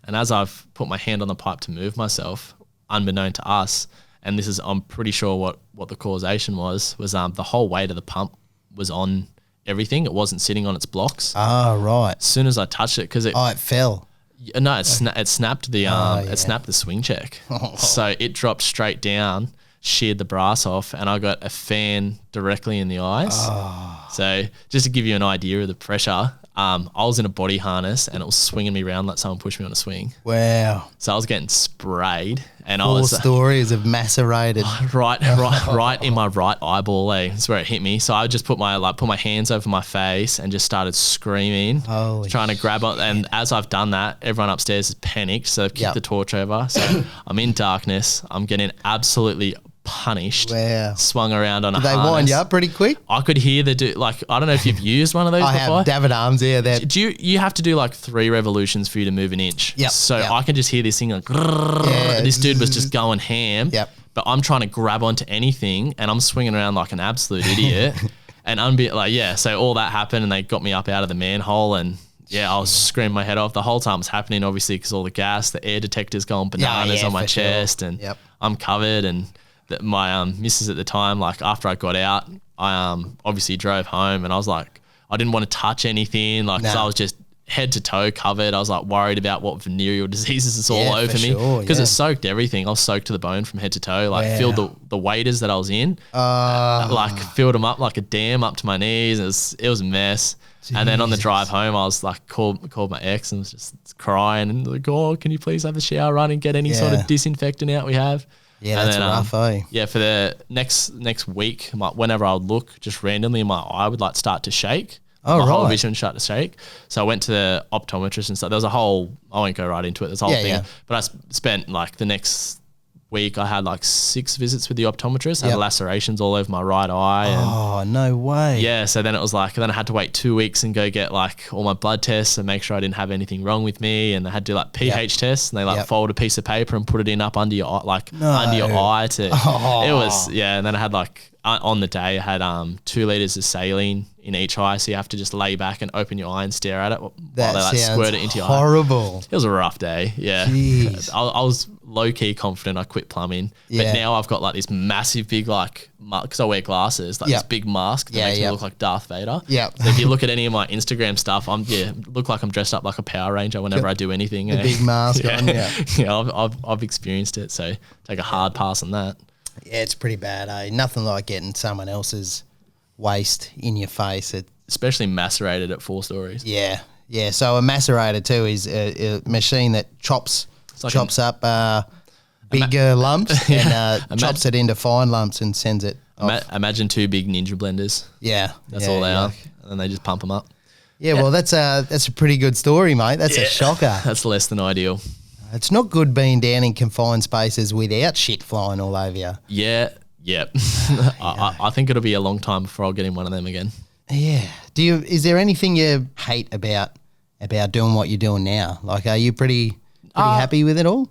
And as I've put my hand on the pipe to move myself, unbeknown to us, and this is, I'm pretty sure what the causation was the whole weight of the pump was on everything. It wasn't sitting on its blocks.
Ah, right.
As soon as I touched it, because it
fell.
No, it snapped the it snapped the swing check. So it dropped straight down, sheared the brass off, and I got a fan directly in the eyes. So just to give you an idea of the pressure, I was in a body harness and it was swinging me around like someone pushed me on a swing.
Wow.
So I was getting sprayed, and
4 stories of macerated.
right in my right eyeball. That's where it hit me. So I just put my hands over my face and just started screaming, trying to grab it. And as I've done that, everyone upstairs has panicked. So they've kicked the torch over. So I'm in darkness. I'm getting absolutely punished.
Wow.
Swung around on a
Did they
harness.
wind you up pretty quick?
I could hear the dude, like, I don't know if you've used one of those
I
before.
have David arms, yeah.
You have to do like 3 revolutions for you to move an inch.
Yep.
So I can just hear this thing like, this dude was just going ham.
Yep.
But I'm trying to grab onto anything and I'm swinging around like an absolute idiot. And so all that happened and they got me up out of the manhole, and I was screaming my head off. The whole time it was happening, obviously, because all the gas, the air detector's going bananas on my chest, and I'm covered. And my missus at the time, like after I got out, I obviously drove home, and I was like, I didn't want to touch anything, like 'cause I was just head to toe covered. I was like worried about what venereal diseases is all over me, because it soaked everything. I was soaked to the bone from head to toe, like filled the waders that I was in, like filled them up like a dam up to my knees. It was a mess. Jesus. And then on the drive home, I was like, called my ex and was just crying and like, oh, can you please have the shower run and get any sort of disinfectant out we have?
Yeah, and that's rough, eh?
Yeah, for the next week, whenever I would look, just randomly, my eye would like start to shake. My whole vision would start to shake. So I went to the optometrist and stuff. There was a whole, I won't go right into it, there's a whole thing. Yeah. But I spent like the next week, I had like 6 visits with the optometrist. I had lacerations all over my right eye.
And no way.
Yeah, so then it was like, then I had to wait 2 weeks and go get like all my blood tests and make sure I didn't have anything wrong with me. And they had to do like pH tests, and they like fold a piece of paper and put it in up under your eye, under your eye to, it was, and then I had like, on the day I had 2 liters of saline in each eye, so you have to just lay back and open your eye and stare at it while they like squirt it into your eye.
Horrible.
It was a rough day. Yeah.
Jeez.
I was low key confident I quit plumbing, but now I've got like this massive big like, because I wear glasses, like this big mask that makes me look like Darth Vader.
Yeah.
So if you look at any of my Instagram stuff, look like I'm dressed up like a Power Ranger whenever I do anything.
The big mask on.
Yeah. I've experienced it, so take a hard pass on that.
Yeah, it's pretty bad, eh? Nothing like getting someone else's waste in your face.
Especially macerated at 4 stories.
Yeah. So a macerator too is a machine that chops up bigger lumps and chops it into fine lumps and sends it off.
Imagine 2 big ninja blenders.
Yeah.
That's all they are. And then they just pump them up.
Yeah, well, that's a pretty good story, mate. That's a shocker.
That's less than ideal.
It's not good being down in confined spaces without shit flying all over you.
Yeah. I think it'll be a long time before I'll get in one of them again.
Yeah. Is there anything you hate about doing what you're doing now? Like, are you pretty happy with it all?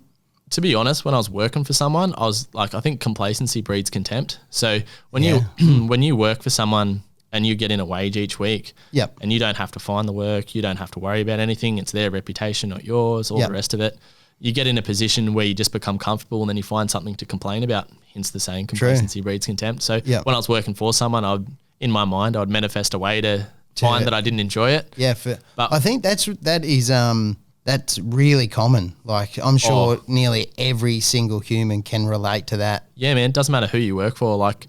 To be honest, when I was working for someone, I was like, I think complacency breeds contempt. So when you work for someone and you get in a wage each week, and you don't have to find the work, you don't have to worry about anything, it's their reputation, not yours, all the rest of it. You get in a position where you just become comfortable and then you find something to complain about, hence the saying, complacency breeds contempt. So when I was working for someone, in my mind, I'd manifest a way to find that I didn't enjoy it.
Yeah, but I think that's really common. Like, I'm sure nearly every single human can relate to that.
Yeah, man, it doesn't matter who you work for. Like,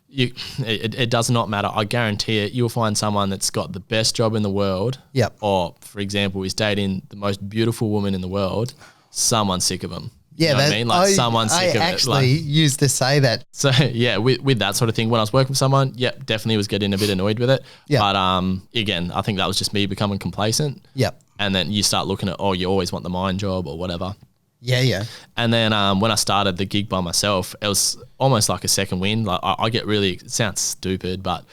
it does not matter. I guarantee it. You'll find someone that's got the best job in the world.
Yep.
Or, for example, is dating the most beautiful woman in the world. Someone's sick of them.
Yeah,
you know what I mean? Like, someone's sick of it.
I actually used to say that.
So, yeah, with that sort of thing, when I was working with someone, definitely was getting a bit annoyed with it. Yeah. But, again, I think that was just me becoming complacent.
Yep.
And then you start looking at, you always want the mine job or whatever.
Yeah.
And then when I started the gig by myself, it was almost like a second wind. Like, I get really, it sounds stupid, but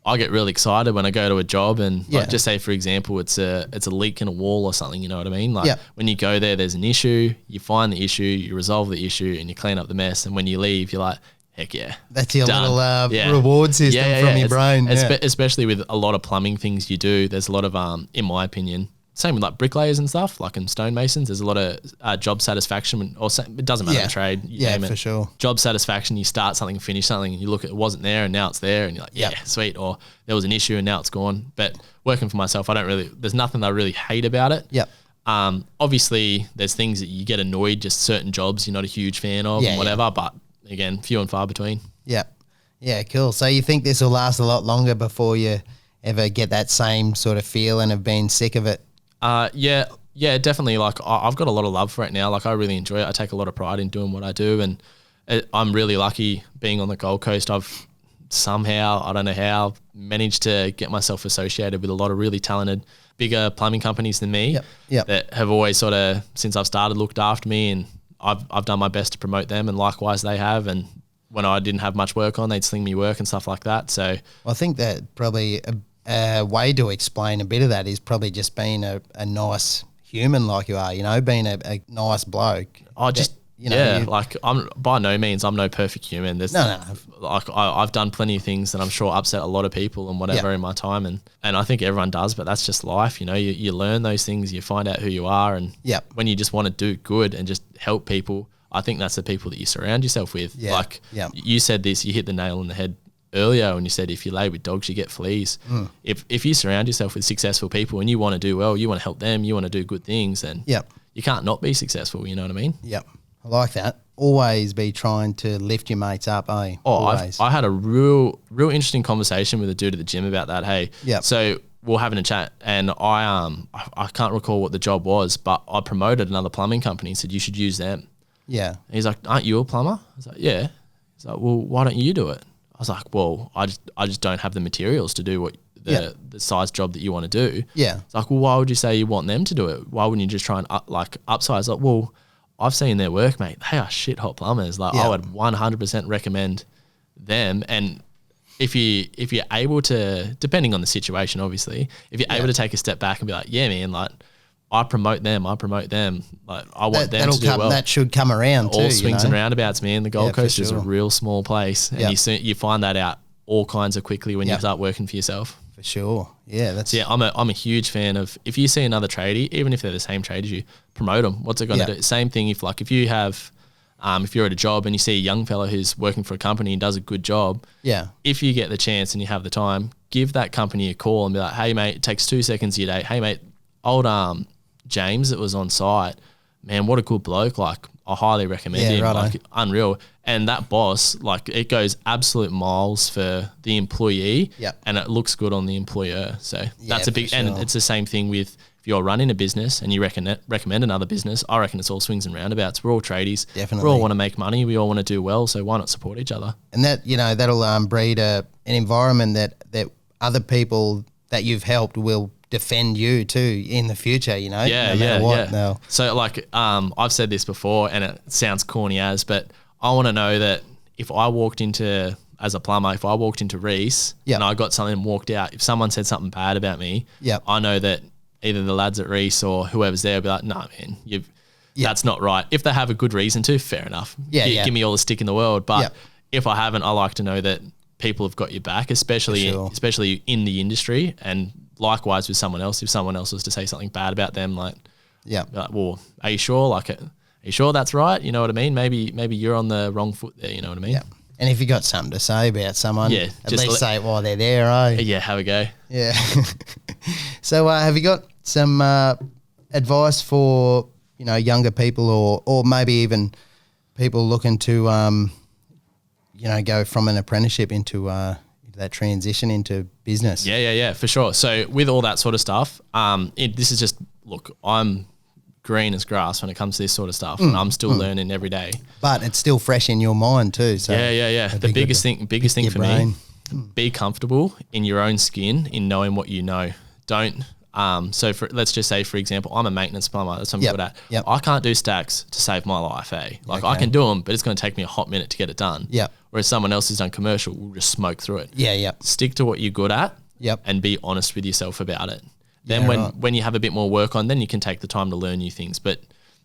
I get really excited when I go to a job and like, just say, for example, it's a leak in a wall or something, you know what I mean? Like when you go there's an issue, you find the issue, you resolve the issue and you clean up the mess. And when you leave, you're like, heck yeah.
That's your little reward system from your brain.
Especially with a lot of plumbing things you do, there's a lot of, in my opinion, same with like bricklayers and stuff, like in stonemasons, there's a lot of job satisfaction, it doesn't matter the trade. You name it.
For sure.
Job satisfaction, you start something, finish something, and you look at it wasn't there and now it's there and you're like, sweet. Or there was an issue and now it's gone. But working for myself, there's nothing that I really hate about it. Obviously, there's things that you get annoyed, just certain jobs you're not a huge fan of and whatever, but again, few and far between.
Yeah, cool. So you think this will last a lot longer before you ever get that same sort of feeling of being sick of it?
Yeah, definitely. Like I've got a lot of love for it now. Like I really enjoy it. I take a lot of pride in doing what I do, and I'm really lucky being on the Gold Coast. I've somehow, I don't know how, managed to get myself associated with a lot of really talented, bigger plumbing companies than me that have always sort of, since I've started, looked after me, and I've done my best to promote them, and likewise they have. And when I didn't have much work on, they'd sling me work and stuff like that. So
I think that probably a way to explain a bit of that is probably just being a nice human like you are, you know, being a nice bloke.
Like I'm by no means, I'm no perfect human. There's like I've done plenty of things that I'm sure upset a lot of people and whatever in my time, and I think everyone does, but that's just life, you know. You learn those things, you find out who you are, and when you just want to do good and just help people, I think that's the people that you surround yourself with. You said this, you hit the nail on the head earlier when you said if you lay with dogs you get fleas. If you surround yourself with successful people and you want to do well, you want to help them, you want to do good things, then you can't not be successful, you know what I mean?
I like that. Always be trying to lift your mates up, eh? Always.
I had a real interesting conversation with a dude at the gym about that. Hey, so we're having a chat, and I can't recall what the job was, but I promoted another plumbing company and said you should use them. And he's like, aren't you a plumber? I was like, yeah. He's like, well, why don't you do it? I was like, well, I just don't have the materials to do what the size job that you want to do. It's like, well, why would you say you want them to do it? Why wouldn't you just try and upsize? Like, well, I've seen their work, mate. They are shit hot plumbers. Like I would 100% recommend them. And if you're able to, depending on the situation, obviously, if you're able to take a step back and be like, yeah, man, like I promote them. Like I want them to do well.
That should come around
all too. All swings and roundabouts, man. The Gold Coast is a real small place, and you find that out all kinds of quickly when you start working for yourself.
For sure. Yeah,
I'm a huge fan of, if you see another tradie, even if they're the same trade as you, promote them. What's it going to do? Same thing if you have, if you're at a job and you see a young fella who's working for a company and does a good job, if you get the chance and you have the time, give that company a call and be like, hey mate, it takes 2 seconds of your day. Hey mate, old James that was on site, man, what a good bloke. Like I highly recommend him. Like unreal. And that boss, like it goes absolute miles for the employee and it looks good on the employer. So that's a big, and it's the same thing with if you're running a business and you recommend another business. I reckon it's all swings and roundabouts. We're all tradies.
Definitely.
We all want to make money. We all want to do well. So why not support each other?
And that, you know, that'll breed an environment that other people that you've helped will defend you too in the future, you know?
Yeah. So like, I've said this before and it sounds corny but I want to know that if I walked into, as a plumber, if I walked into Reese and I got something and walked out, if someone said something bad about me, I know that either the lads at Reese or whoever's there will be like, nah, man, that's not right. If they have a good reason to, fair enough. Give me all the stick in the world. But if I haven't, I like to know that people have got your back, especially in the industry, and likewise with someone else. If someone else was to say something bad about them, like, well, are you sure? Like, are you sure that's right? You know what I mean? Maybe you're on the wrong foot there. You know what I mean?
Yeah. And if you got something to say about someone, at least say it while they're there, eh?
Yeah, have a go.
Yeah. So, have you got some advice for younger people, or maybe even people looking to go from an apprenticeship into that transition into business?
Yeah, for sure. So with all that sort of stuff, this is just, look, I'm green as grass when it comes to this sort of stuff, and I'm still learning every day. But
it's still fresh in your mind too. So
yeah. The biggest thing for me, be comfortable in your own skin, in knowing what you know. Don't So let's just say, for example, I'm a maintenance plumber. That's what I'm good at.
Yep.
I can't do stacks to save my life, Like I can do them, but it's going to take me a hot minute to get it done.
Yep.
Whereas someone else who's done commercial will just smoke through it.
Yeah.
Stick to what you're good at.
Yep.
And be honest with yourself about it. Then when you have a bit more work on, then you can take the time to learn new things. But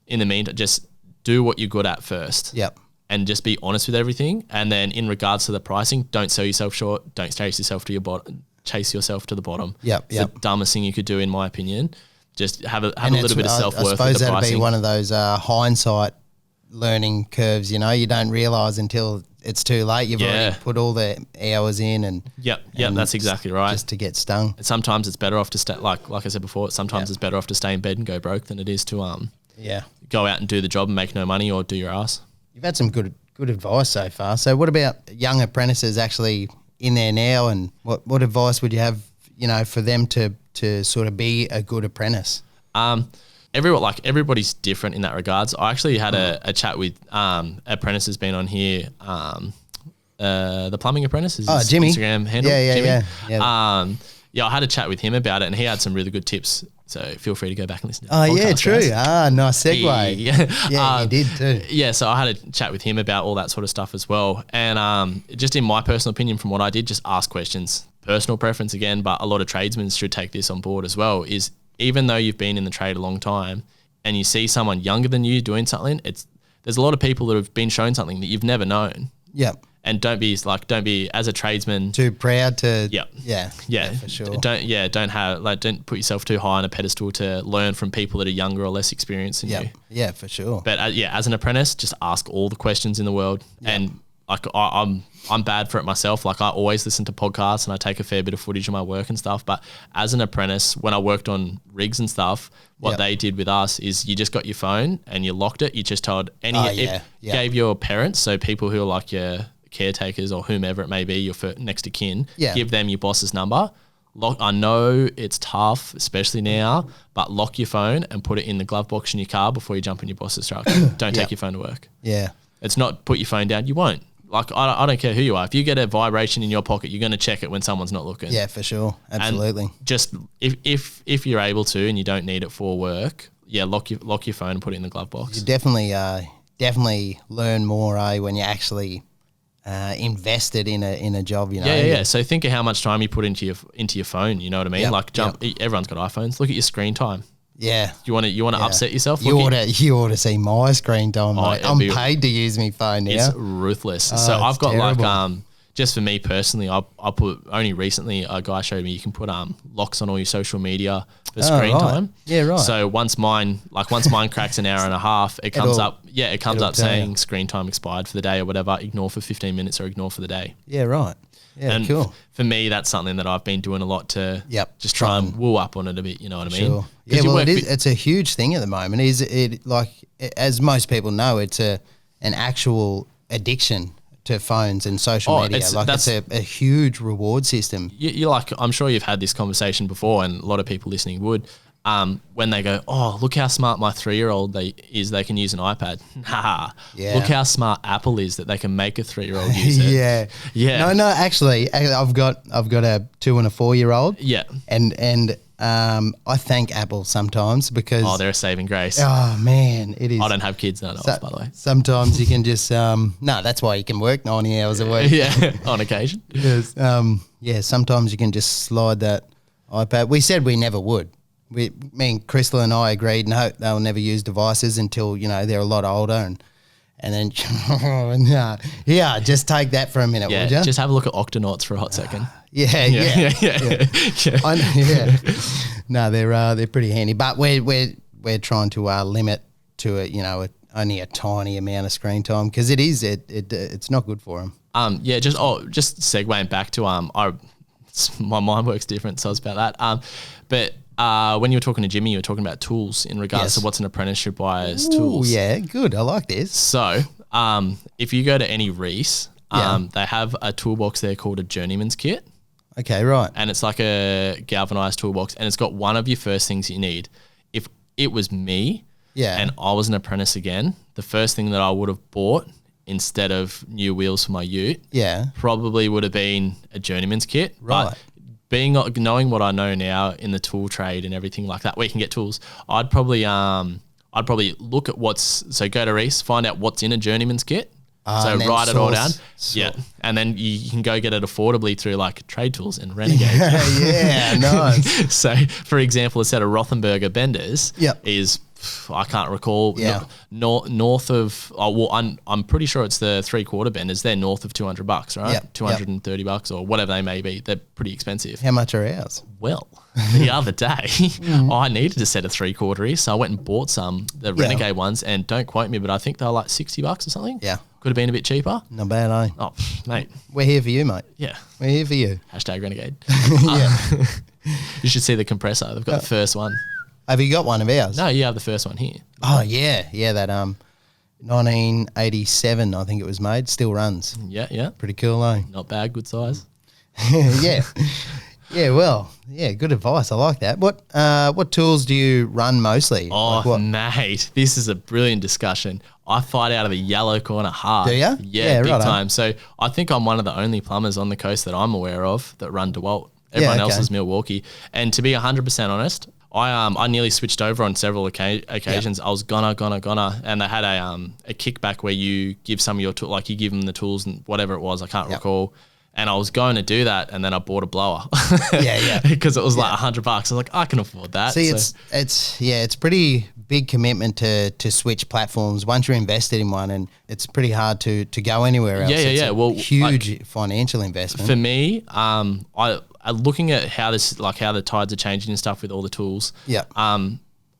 in the meantime, just do what you're good at first.
Yep.
And just be honest with everything. And then in regards to the pricing, don't sell yourself short. Don't chase yourself to your bottom. Chase yourself to the bottom.
Yep.
It's the dumbest thing you could do, in my opinion. Just have a little bit of self-worth.
I suppose that'd be one of those hindsight learning curves. You don't realise until it's too late. You've already put all the hours in, and
that's exactly right.
Just to get stung.
And sometimes it's better off to stay, like I said before. Sometimes it's better off to stay in bed and go broke than it is to go out and do the job and make no money or do your ass.
You've had some good advice so far. So what about young apprentices actually in there now, and what advice would you have, for them to sort of be a good apprentice?
Everybody's different in that regards. I actually had a chat with apprentices been on here. The plumbing apprentice is his
Jimmy.
Instagram handle.
Yeah.
I had a chat with him about it, and he had some really good tips. So feel free to go back and listen to the
podcast,
yeah,
true.
Guys.
Nice segue. You did too.
So I had a chat with him about all that sort of stuff as well. And just in my personal opinion from what I did, just ask questions. Personal preference again, but a lot of tradesmen should take this on board as well, is even though you've been in the trade a long time and you see someone younger than you doing something, there's a lot of people that have been shown something that you've never known.
Yep.
And don't be as a tradesman
too proud to.
Yeah,
for sure.
Don't put yourself too high on a pedestal to learn from people that are younger or less experienced than you.
Yeah, for sure.
But as an apprentice, just ask all the questions in the world. And I'm bad for it myself. Like I always listen to podcasts and I take a fair bit of footage of my work and stuff. But as an apprentice, when I worked on rigs and stuff, what they did with us is you just got your phone and you locked it. You just told gave your parents, so people who are like your caretakers or whomever it may be, your next of kin, give them your boss's number. I know it's tough, especially now, but lock your phone and put it in the glove box in your car before you jump in your boss's truck. Don't take your phone to work.
Yeah. It's
not put your phone down. You won't. Like, I don't care who you are. If you get a vibration in your pocket, you're going to check it when someone's not looking.
Yeah, for sure. Absolutely.
And just if you're able to and you don't need it for work, lock your phone and put it in the glove box.
You definitely learn more when you actually invested in a job.
Yeah. So think of how much time you put into your phone. You know what I mean? Everyone's got iPhones. Look at your screen time.
Yeah.
You want to upset yourself?
You ought to see my screen time. I'm paid to use my phone now.
It's ruthless. So I've got terrible. Just for me personally, I put only recently a guy showed me you can put locks on all your social media for screen time.
Yeah, right.
So once mine cracks an hour and a half, it comes up saying screen time expired for the day or whatever. Ignore for 15 minutes or ignore for the day.
Yeah, right. Yeah,
and
cool.
For me, that's something that I've been doing a lot to just try and woo up on it a bit. You know what I mean?
Sure. Yeah, well, it's a huge thing at the moment. As most people know, it's an actual addiction to phones and social media. It's a huge reward system.
I'm sure you've had this conversation before, and a lot of people listening would. When they go, oh, look how smart my 3-year-old they can use an iPad. Look how smart Apple is that they can make a 3-year-old use it.
Yeah. No, actually, I've got a 2 and a 4-year-old.
Yeah.
And I thank Apple sometimes because
they're a saving grace.
Oh man, it is.
I don't have kids, by the way.
Sometimes you can just that's why you can work 90 hours a week.
Yeah, on occasion.
Yes. Sometimes you can just slide that iPad. We said we never would. Me and Crystal and I agreed, no, they'll never use devices until, they're a lot older and then, just take that for a minute, would you?
Just have a look at Octonauts for a hot second.
Yeah. No, they're pretty handy, but we're trying to limit to only a tiny amount of screen time because it's not good for them.
Just segueing back to my mind works different, so it's about that. But when you were talking to Jimmy, you were talking about tools in regards to what's an apprentice should buy as tools.
Yeah, good. I like this.
So if you go to any Reese, they have a toolbox there called a journeyman's kit.
Okay, right.
And it's like a galvanized toolbox, and it's got one of your first things you need. If it was me and I was an apprentice again, the first thing that I would have bought instead of new wheels for my ute probably would have been a journeyman's kit.
Right.
But knowing what I know now in the tool trade and everything like that, where you can get tools, I'd probably look at go to Reese, find out what's in a journeyman's kit. So write it all down. Yeah. And then you can go get it affordably through like TradeTools and Renegade.
Yeah, nice.
So for example, a set of Rothenberger benders is, I can't recall, north of, I'm pretty sure it's the 3/4 benders. They're north of $200, right?
Yep.
$230 or whatever they may be. They're pretty expensive.
How much are ours?
Well, the other day I needed a set of 3/4, so I went and bought the Renegade ones, and don't quote me, but I think they were like $60 or something.
Yeah.
Could have been a bit cheaper.
Not bad, eh?
Oh, mate.
We're here for you, mate.
Yeah.
We're here for you.
Hashtag Renegade.
Yeah.
You should see the compressor. They've got the first one.
Have you got one of ours?
No, you have the first one here.
Oh, yeah. Yeah, that 1987, I think it was made. Still runs.
Yeah, yeah.
Pretty cool, eh?
Not bad. Good size.
Yeah. Yeah, well, yeah, good advice. I like that. What tools do you run mostly?
Oh, mate, this is a brilliant discussion. I fight out of the yellow corner hard.
Do you?
Yeah, big time. So I think I'm one of the only plumbers on the coast that I'm aware of that run DeWalt. Everyone else is Milwaukee. And to be 100% honest, I nearly switched over on several occasions. I was gonna, and they had a kickback where you give some of your tools, you give them the tools and whatever it was, I can't recall. And I was going to do that, and then I bought a blower.
Yeah.
Because it was like $100. I was like, I can afford that.
See, it's pretty big commitment to switch platforms once you're invested in one, and it's pretty hard to go anywhere else.
Yeah. Well,
huge financial investment.
For me, I looking at how the tides are changing and stuff with all the tools.
Yeah.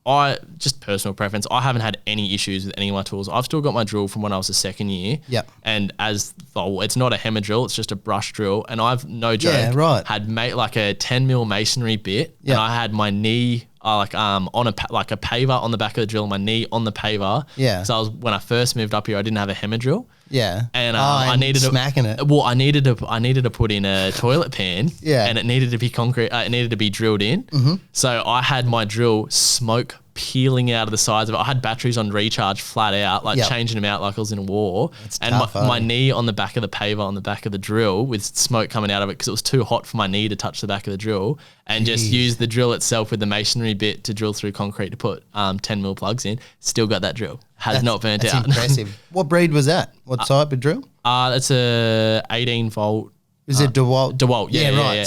I just personal preference. I haven't had any issues with any of my tools. I've still got my drill from when I was a second year.
Yep.
And it's not a hammer drill, it's just a brush drill. And I've, no joke, had made like a 10 mil masonry bit. Yep. And I had my knee on a paver on the back of the drill, my knee on the paver.
Yeah.
So when I first moved up here, I didn't have a hammer drill.
Yeah.
And I needed
smacking it.
Well, I needed to put in a toilet pan.
Yeah.
And it needed to be concrete. It needed to be drilled in. Mm-hmm. So I had my drill smoke peeling out of the sides of it. I had batteries on recharge flat out, changing them out like I was in a war.
That's
and
tough,
my knee on the back of the paver on the back of the drill with smoke coming out of it because it was too hot for my knee to touch the back of the drill, and just use the drill itself with the masonry bit to drill through concrete to put 10 mil plugs in. Still got that drill. Has not burnt out.
That's impressive. What breed was that? What type of drill?
That's a 18 volt.
Is it DeWalt?
DeWalt, yeah.
Right.
Yeah.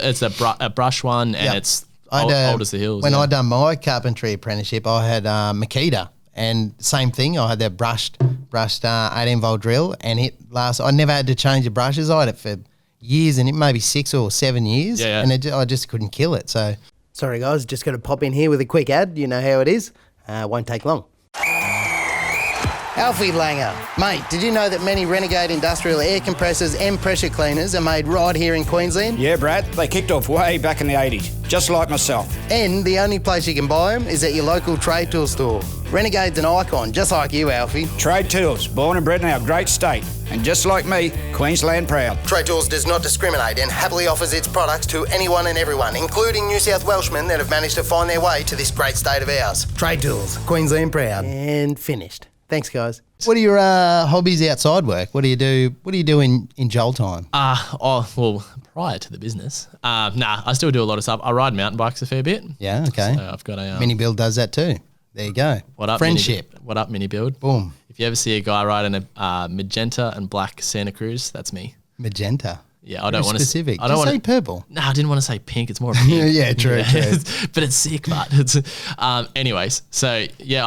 It's a brush one, and it's old as the hills.
When I done my carpentry apprenticeship, I had Makita, and same thing. I had that brushed 18 volt drill, and I never had to change the brushes. I had it for years, and it maybe 6 or 7 years, and I just couldn't kill it. So sorry guys, just got to pop in here with a quick ad. You know how it is. Won't take long. Alfie Langer. Mate, did you know that many Renegade industrial air compressors and pressure cleaners are made right here in Queensland?
Yeah, Brad. They kicked off way back in the 80s, just like myself.
And the only place you can buy them is at your local TradeTools store. Renegade's an icon, just like you, Alfie.
TradeTools, born and bred in our great state. And just like me, Queensland proud.
TradeTools does not discriminate and happily offers its products to anyone and everyone, including New South Welshmen that have managed to find their way to this great state of ours. TradeTools, Queensland proud. And finished. Thanks, guys. What are your hobbies outside work? What do you do in Joel time?
Well, prior to the business, I still do a lot of stuff. I ride mountain bikes a fair bit.
Yeah, okay.
So I've got a
Mini Build does that too. There you go.
What up,
friendship?
What up, Mini Build?
Boom.
If you ever see a guy riding a magenta and black Santa Cruz, that's me.
Magenta.
Yeah, I don't want to
specific. I don't want to say purple.
No, I didn't want to say pink. It's more pink.
Yeah, true.
But it's sick. But it's anyways. So yeah,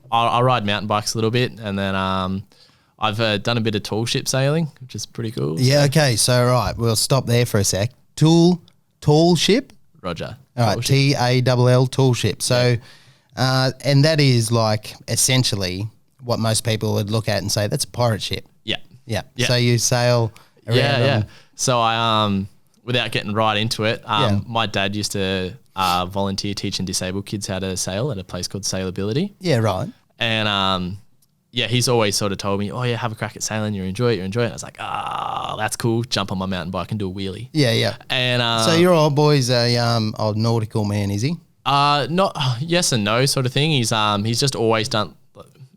I ride mountain bikes a little bit, and then I've done a bit of tall ship sailing, which is pretty cool.
Yeah. Okay. So right, we'll stop there for a sec. Tall ship.
Roger.
All right. TALL tall ship. So, and that is like essentially what most people would look at and say that's a pirate ship.
Yeah.
Yeah. So you sail.
Yeah. So I without getting right into it, my dad used to volunteer teaching disabled kids how to sail at a place called Sailability.
Yeah, right.
And he's always sort of told me, oh yeah, have a crack at sailing, you enjoy it. I was like, that's cool. Jump on my mountain bike and do a wheelie. Yeah. And
so your old boy's a old nautical man, is he?
Not yes and no sort of thing. He's just always done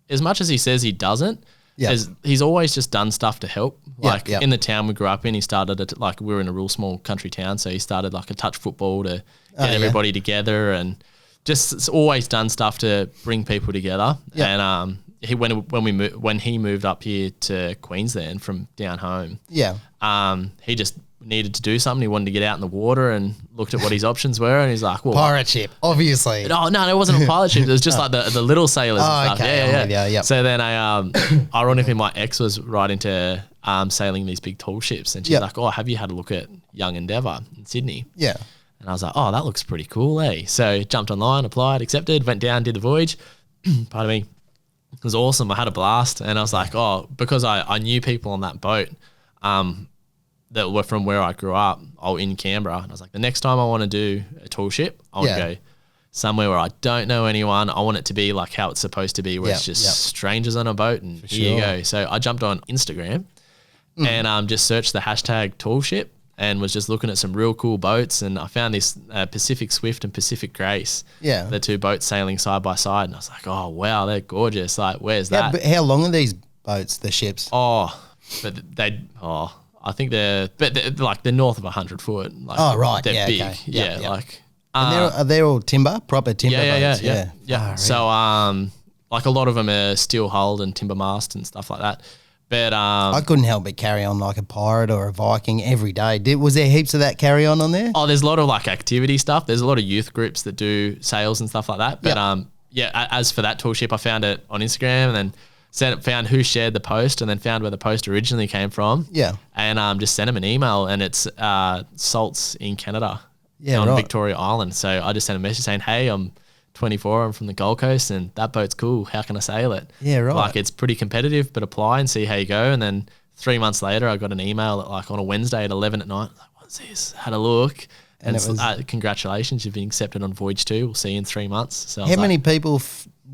as much as he says he doesn't. He's always just done stuff to help. Like in the town we grew up in, he started we were in a real small country town, so he started like a touch football to get everybody together, and just it's always done stuff to bring people together. And when he moved up here to Queensland from down home, he just needed to do something. He wanted to get out in the water and looked at what his options were, and he's like, well,
pirate ship, obviously.
No, it wasn't a pirate ship. It was just like the little sailors and stuff.
Okay.
Yeah. So then ironically, my ex was right into sailing these big tall ships, and she's like, oh, have you had a look at Young Endeavour in Sydney?
Yeah.
And I was like, oh, that looks pretty cool, eh? So jumped online, applied, accepted, went down, did the voyage. Pardon me. It was awesome. I had a blast, and I was like, oh, because I knew people on that boat that were from where I grew up, in Canberra. And I was like, the next time I want to do a tall ship, I want to go somewhere where I don't know anyone. I want it to be like how it's supposed to be, where it's just strangers on a boat, and here you go. So I jumped on Instagram and just searched the hashtag tall ship, and was just looking at some real cool boats, and I found this Pacific Swift and Pacific Grace, the two boats sailing side by side, and I was like, oh wow, they're gorgeous. Like, where's that?
But how long are these boats, the ships?
I think they're north of 100 foot. Like, they're big.
Okay.
Like,
and they're all proper timber boats.
Yeah. So like a lot of them are steel hulled and timber mast and stuff like that. But
I couldn't help but carry on like a pirate or a Viking every day. Was there heaps of that carry on there?
Oh, there's a lot of like activity stuff. There's a lot of youth groups that do sales and stuff like that. But as for that tall ship, I found it on Instagram, and then found who shared the post, and then found where the post originally came from. Yeah. And just sent him an email, and it's Salts in Canada. On Victoria Island. So I just sent a message saying, hey, I'm 24, I'm from the Gold Coast, and that boat's cool. How can I sail it?
Yeah, right.
Like, it's pretty competitive, but apply and see how you go. And then 3 months later, I got an email on a Wednesday at 11 at night. Like, what's this? Had a look. And it was, congratulations, you've been accepted on Voyage 2. We'll see you in 3 months. So
how many people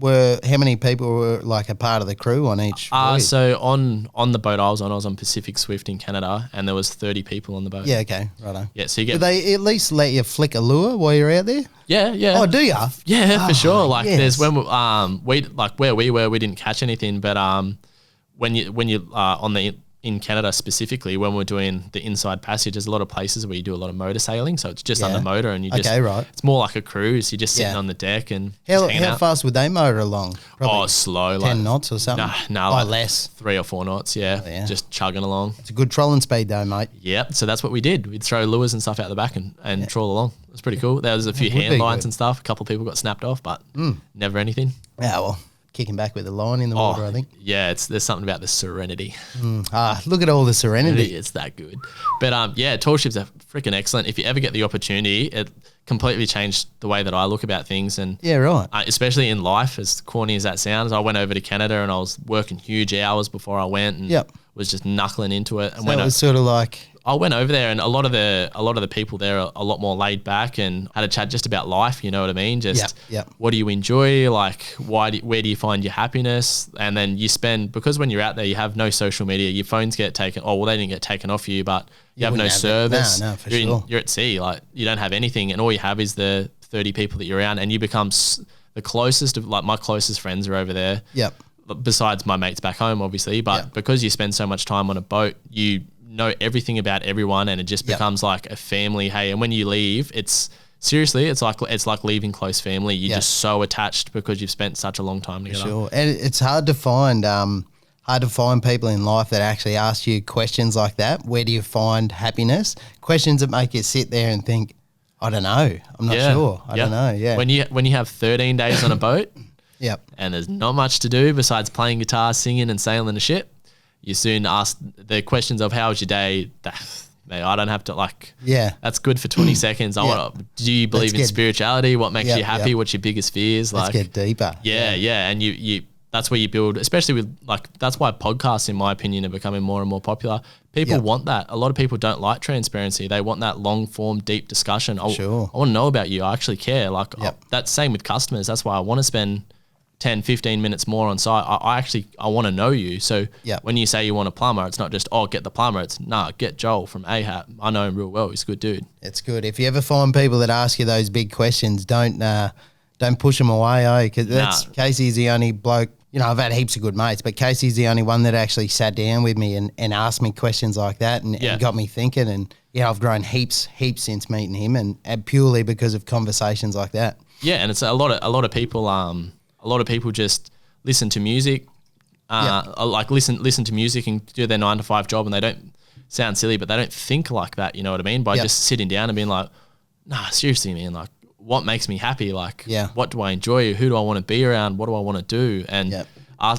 were like a part of the crew on each voyage?
So on the boat I was on Pacific Swift in Canada, and there was 30 people on the boat.
Yeah, okay, righto.
Yeah, so you get.
Do they at least let you flick a lure while you're out there?
Yeah.
Oh, do you?
Yeah, for sure. Like, there's when we where we were, we didn't catch anything, but when you on the in Canada specifically, when we're doing the inside passage, there's a lot of places where you do a lot of motor sailing. So it's just under motor, and you just it's more like a cruise. You're just sitting on the deck and
how fast would they motor along?
Probably slow,
10 knots or something.
No,
like less,
3 or 4 knots. Yeah, just chugging along.
It's a good trolling speed though, mate.
Yep. So that's what we did. We'd throw lures and stuff out the back and trawl along. It was pretty cool. There was a few hand lines and stuff. A couple of people got snapped off, but never anything.
Yeah, well, kicking back with the line in the water, I think.
Yeah, there's something about the serenity.
Look at all the serenity.
It's that good. But tall ships are freaking excellent. If you ever get the opportunity, it completely changed the way that I look about things. And especially in life, as corny as that sounds, I went over to Canada and I was working huge hours before I went, and was just knuckling into it. And
so it was sort of like,
I went over there, and a lot of the people there are a lot more laid back, and had a chat just about life. You know what I mean? Just what do you enjoy? Like, where do you find your happiness? And then you spend, because when you're out there, you have no social media. Your phones get taken. Oh, well, they didn't get taken off you, but you have no service.
No, for sure.
You're at sea. Like, you don't have anything, and all you have is the 30 people that you're around, and you become the closest of, like, my closest friends are over there.
Yep.
Besides my mates back home, obviously, but because you spend so much time on a boat, you know everything about everyone, and it just becomes like a family. Hey, and when you leave, it's like leaving close family. You're just so attached because you've spent such a long time together.
Sure, and it's hard to find people in life that actually ask you questions like that. Where do you find happiness? Questions that make you sit there and think, I don't know, I'm not sure. I don't know. Yeah,
when you have 13 days on a boat, and there's not much to do besides playing guitar, singing, and sailing a ship, you soon ask the questions of how was your day. Mate, I don't have to that's good for 20 seconds. Do you believe in spirituality? What makes you happy? What's your biggest fears?
Let's get deeper.
Yeah. And you that's where you build, especially with, like, that's why podcasts, in my opinion, are becoming more and more popular. People want that. A lot of people don't like transparency. They want that long form, deep discussion. I want to know about you. I actually care. Like, that's same with customers. That's why I want to spend 10, 15 minutes more on site. I want to know you. So when you say you want a plumber, it's not just, get the plumber. It's, get Joel from AHAT. I know him real well. He's a good dude.
It's good. If you ever find people that ask you those big questions, don't push them away, because Casey's the only bloke you know, I've had heaps of good mates, but Casey's the only one that actually sat down with me and asked me questions like that and got me thinking. And yeah, I've grown heaps since meeting him, and purely because of conversations like that.
Yeah, and it's a lot of people just listen to music, like listen to music and do their 9-to-5 job, and they don't sound silly, but they don't think like that. You know what I mean? By just sitting down and being like, nah, seriously, man, like, what makes me happy? Like, what do I enjoy? Who do I want to be around? What do I want to do? And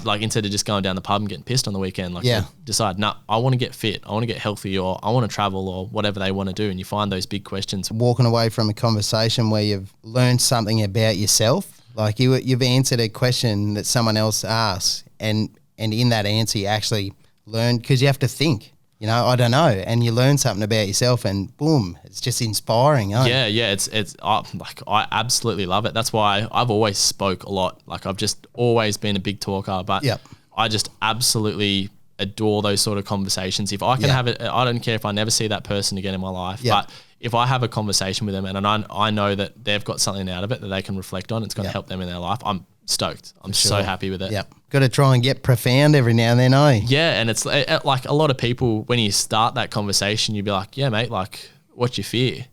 like, instead of just going down the pub and getting pissed on the weekend, like decide, nah, I want to get fit. I want to get healthy, or I want to travel, or whatever they want to do. And you find those big questions.
Walking away from a conversation where you've learned something about yourself, like you've answered a question that someone else asks, and in that answer you actually learn, because you have to think. You know, I don't know, and you learn something about yourself, and boom, it's just inspiring.
Yeah, it's like, I absolutely love it. That's why I've always spoke a lot. Like, I've just always been a big talker, but I just absolutely adore those sort of conversations. If I can have it, I don't care if I never see that person again in my life, but if I have a conversation with them and I know that they've got something out of it that they can reflect on, it's going to help them in their life, I'm stoked. I'm so happy with it.
Yep. Got to try and get profound every now and then, eh?
Yeah, and it's like a lot of people, when you start that conversation, you'd be like, yeah, mate, like, what's your fear?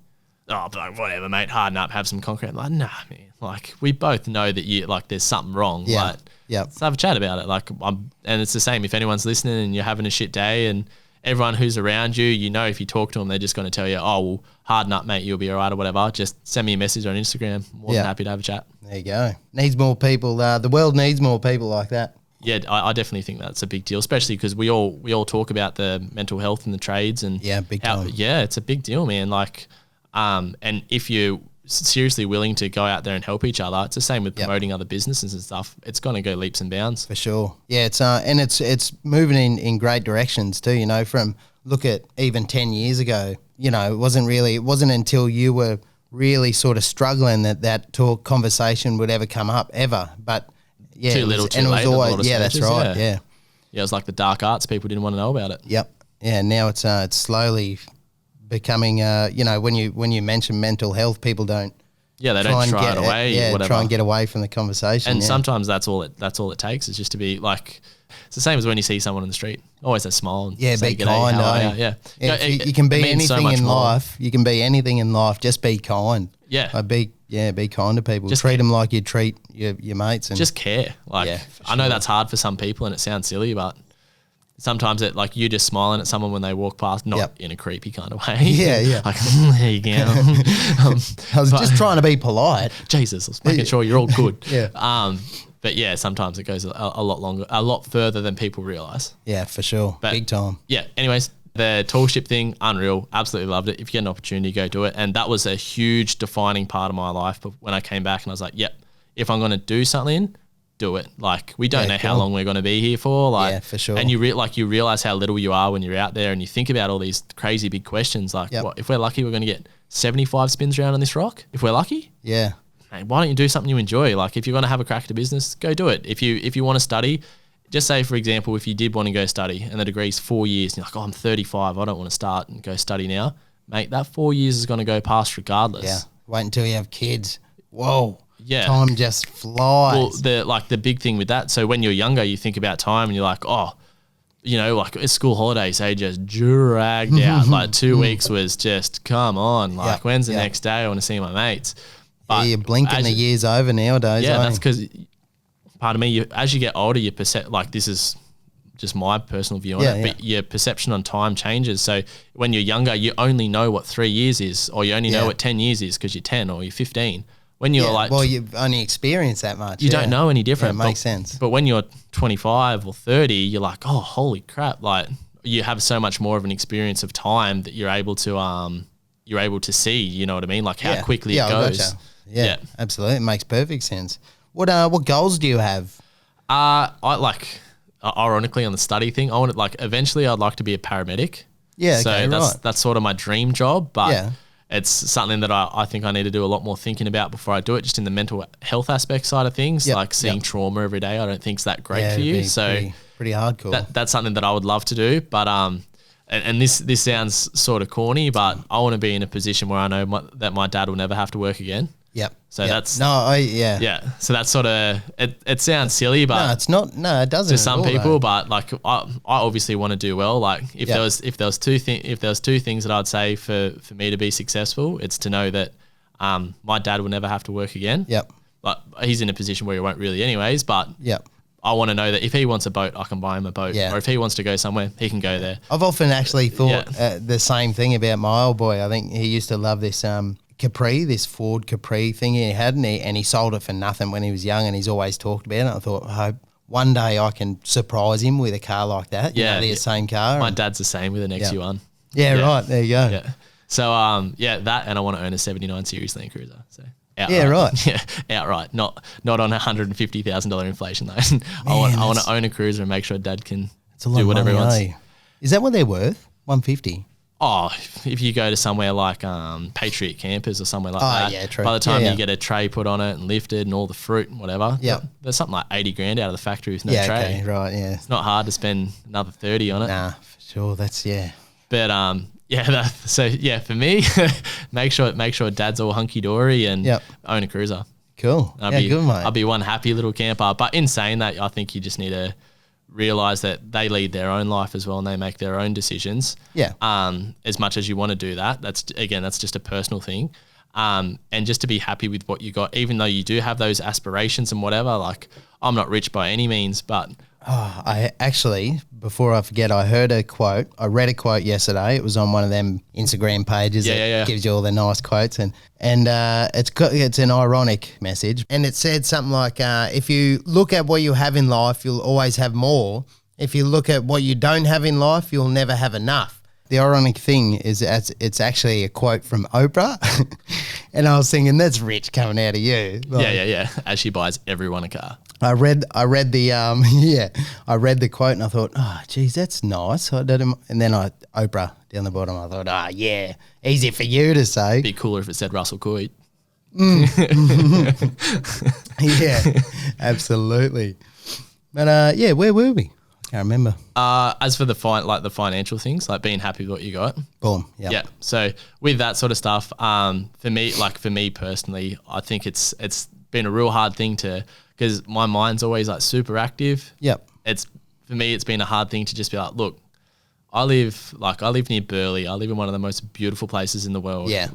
Oh, I'll be like, whatever, mate, harden up, have some concrete. I'm like, nah, man. Like, we both know that like, there's something wrong.
Yeah.
Let's have a chat about it. Like, and it's the same if anyone's listening and you're having a shit day, and everyone who's around you, you know, if you talk to them, they're just going to tell you, oh, well, harden up, mate, you'll be all right, or whatever. Just send me a message on Instagram. More than happy to have a chat.
There you go. Needs more people. The world needs more people like that.
Yeah, I definitely think that's a big deal, especially because we all talk about the mental health in the trades, and
big time.
Yeah, it's a big deal, man. Like, and if you're seriously willing to go out there and help each other, it's the same with promoting other businesses and stuff. It's going to go leaps and bounds
for sure. Yeah, it's moving in great directions too. You know, from look at even 10 years ago. You know, it wasn't until you were really sort of struggling that talk conversation would ever come up ever. But yeah,
too little, too late. Always,
that's right. Yeah,
it was like the dark arts. People didn't want to know about it.
Yep. Yeah. Now it's slowly becoming. You know, when you mention mental health, people don't.
Yeah, they don't try it away.
Yeah,
whatever.
Try and get away from the conversation.
And sometimes that's all it takes, is just to be like. It's the same as when you see someone in the street. Always a smile. And
be kind. Yeah. You can be anything in life. You can be anything in life. Just be kind.
Yeah.
Be kind to people. Just treat them like you treat your mates. And
just care. Like, I know that's hard for some people and it sounds silly, but sometimes it, like, you're just smiling at someone when they walk past, not in a creepy kind of way.
Yeah.
Like, there you go.
I was just trying to be polite.
Jesus, I was making sure you're all good.
Yeah.
But yeah, sometimes it goes a lot further than people realize.
Yeah, for sure. But big time.
Yeah. Anyways, the toolship thing, unreal. Absolutely loved it. If you get an opportunity, go do it. And that was a huge defining part of my life. But when I came back and I was like, yep, if I'm going to do something, do it. Like, we don't know how long we're going to be here for. Like,
yeah, for sure.
And you realize how little you are when you're out there, and you think about all these crazy big questions. Like, what if we're lucky, we're going to get 75 spins around on this rock? If we're lucky, hey, why don't you do something you enjoy? Like, if you're going to have a crack at a business, go do it. If you want to study, just say, for example, if you did want to go study and the degree's 4 years, and you're like, oh, I'm 35, I don't want to start and go study now. Mate, that 4 years is going to go past regardless.
Yeah. Wait until you have kids. Whoa.
Yeah.
Time just flies.
Well, the big thing with that, so when you're younger, you think about time and you're like, oh, you know, like, it's school holidays, they just dragged out. Like, 2 weeks was just, come on. Like, when's the next day? I want to see my mates. But
you're blinking the years over nowadays.
Yeah, that's because, pardon me, as you get older, your like, this is just my personal view on it, but your perception on time changes. So when you're younger, you only know what 3 years is, or you only know what 10 years is because you're 10 or you're 15. When you're like,
well, you've only experienced that much.
You don't know any different.
Yeah, it makes sense.
But when you're 25 or 30, you're like, oh, holy crap! Like, you have so much more of an experience of time that you're able to see. You know what I mean? Like, how quickly it goes.
Gotcha. Yeah, absolutely. It makes perfect sense. What goals do you have?
Ironically, on the study thing, I want to, eventually I'd like to be a paramedic.
Yeah,
so that's sort of my dream job, but it's something that I think I need to do a lot more thinking about before I do it, just in the mental health aspect side of things. Like, seeing trauma every day, I don't think is that great for you. So
pretty hardcore.
That's something that I would love to do, but and this sounds sort of corny, but I want to be in a position where I know that my dad will never have to work again.
Yep.
So that's
yeah.
So that's sort of it sounds silly, but
no, it's not. No, it doesn't
to some people.
though.
But like I obviously want to do well. Like if there was two things that I'd say for me to be successful, it's to know that my dad will never have to work again.
Yep.
Like he's in a position where he won't really anyways, but I want to know that if he wants a boat, I can buy him a boat.
Yeah.
Or if he wants to go somewhere, he can go there.
I've often actually thought the same thing about my old boy. I think he used to love this Capri, this Ford Capri thing he had, and he sold it for nothing when he was young, and he's always talked about it. I thought, I hope one day I can surprise him with a car like that. The same car.
My dad's the same with an XU1.
Yeah, right. There you go.
Yeah. So, that, and I want to own a 79 Series Land Cruiser. So. Outright.
Yeah, right.
Yeah, outright. Not on $150,000 inflation though. I want to own a cruiser and make sure Dad can do whatever he wants.
Is that what they're worth? $150.
Oh, if you go to somewhere like Patriot Campers or somewhere like that,
yeah, true.
By the time you get a tray put on it and lifted and all the fruit and whatever, there's something like $80,000 out of the factory with no tray.
Okay, right, yeah.
It's not hard to spend another 30 on it.
Nah, for sure. That's
But for me, make sure Dad's all hunky dory and own a cruiser.
Cool. Good, mate.
I'll be one happy little camper. But in saying that, I think you just need to realize that they lead their own life as well and they make their own decisions.
Yeah.
As much as you want to do that, that's just a personal thing. And just to be happy with what you got, even though you do have those aspirations and whatever. Like I'm not rich by any means, but.
I actually, before I forget, I read a quote yesterday. It was on one of them Instagram pages that gives you all the nice quotes, and it's an ironic message, and it said something like, if you look at what you have in life, you'll always have more. If you look at what you don't have in life, you'll never have enough. The ironic thing is it's actually a quote from Oprah, and I was thinking that's rich coming out of you.
Like, as she buys everyone a car.
I read the quote and I thought, oh, geez, that's nice. And then Oprah down the bottom. I thought, easy for you to say.
Be cooler if it said Russell Coit.
Yeah, absolutely. But where were we? I can't remember.
As for the financial things, like being happy with what you got.
Boom. Yeah.
Yeah. So with that sort of stuff, for me personally, I think it's been a real hard thing because my mind's always like super active.
Yep.
For me, it's been a hard thing to just be like, look, I live near Burleigh. I live in one of the most beautiful places in the world.
Yeah.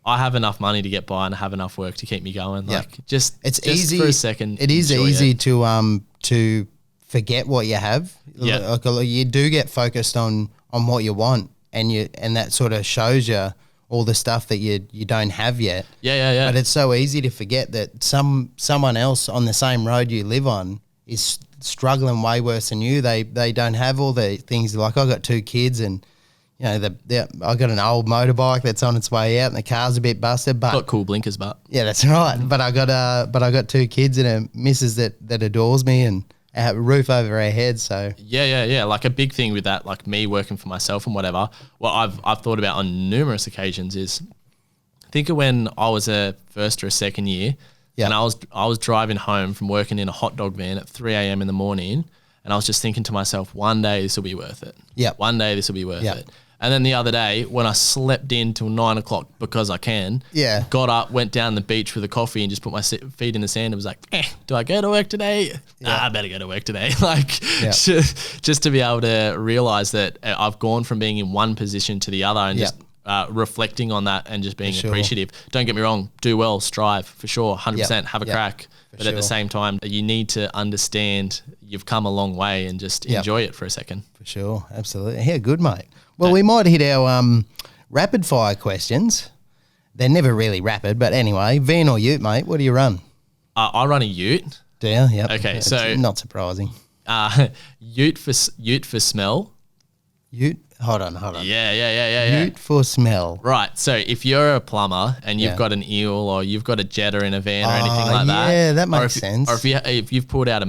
I have enough money to get by and I have enough work to keep me going.
It's easy
for a second.
It is easy to forget what you have.
Yeah.
Like you do get focused on what you want, and that sort of shows you all the stuff that you don't have yet.
Yeah.
But it's so easy to forget that someone else on the same road you live on is struggling way worse than you. They don't have all the things. Like I got 2 kids, and you know I got an old motorbike that's on its way out, and the car's a bit busted. But
got cool blinkers, but
yeah, that's right. But I got 2 kids and a missus that adores me and a roof over our heads. So
yeah. Like a big thing with that, like me working for myself and whatever. What I've thought about on numerous occasions is think of when I was a first or a second year, and I was driving home from working in a hot dog van at 3 a.m. in the morning, and I was just thinking to myself, one day this will be worth it.
Yeah,
one day this will be worth it. And then the other day, when I slept in till 9 o'clock because I can, got up, went down the beach with a coffee and just put my feet in the sand and was like, do I go to work today? Nah, I better go to work today. Just to be able to realize that I've gone from being in one position to the other and just reflecting on that and just being appreciative. Don't get me wrong, do well, strive, for sure, 100%, have a crack. But at the same time, you need to understand you've come a long way and just enjoy it for a second.
For sure, absolutely. Yeah, good, mate. Well, we might hit our rapid fire questions. They're never really rapid, but anyway, van or ute, mate? What do you run?
I run a ute.
Do you? Yep.
Okay,
It's
so
not surprising.
Ute for smell.
Ute. Hold on.
Yeah.
Ute for smell.
Right. So if you're a plumber and you've got an eel or you've got a Jetta in a van or anything like that,
yeah, that makes sense.
Or if you've pulled out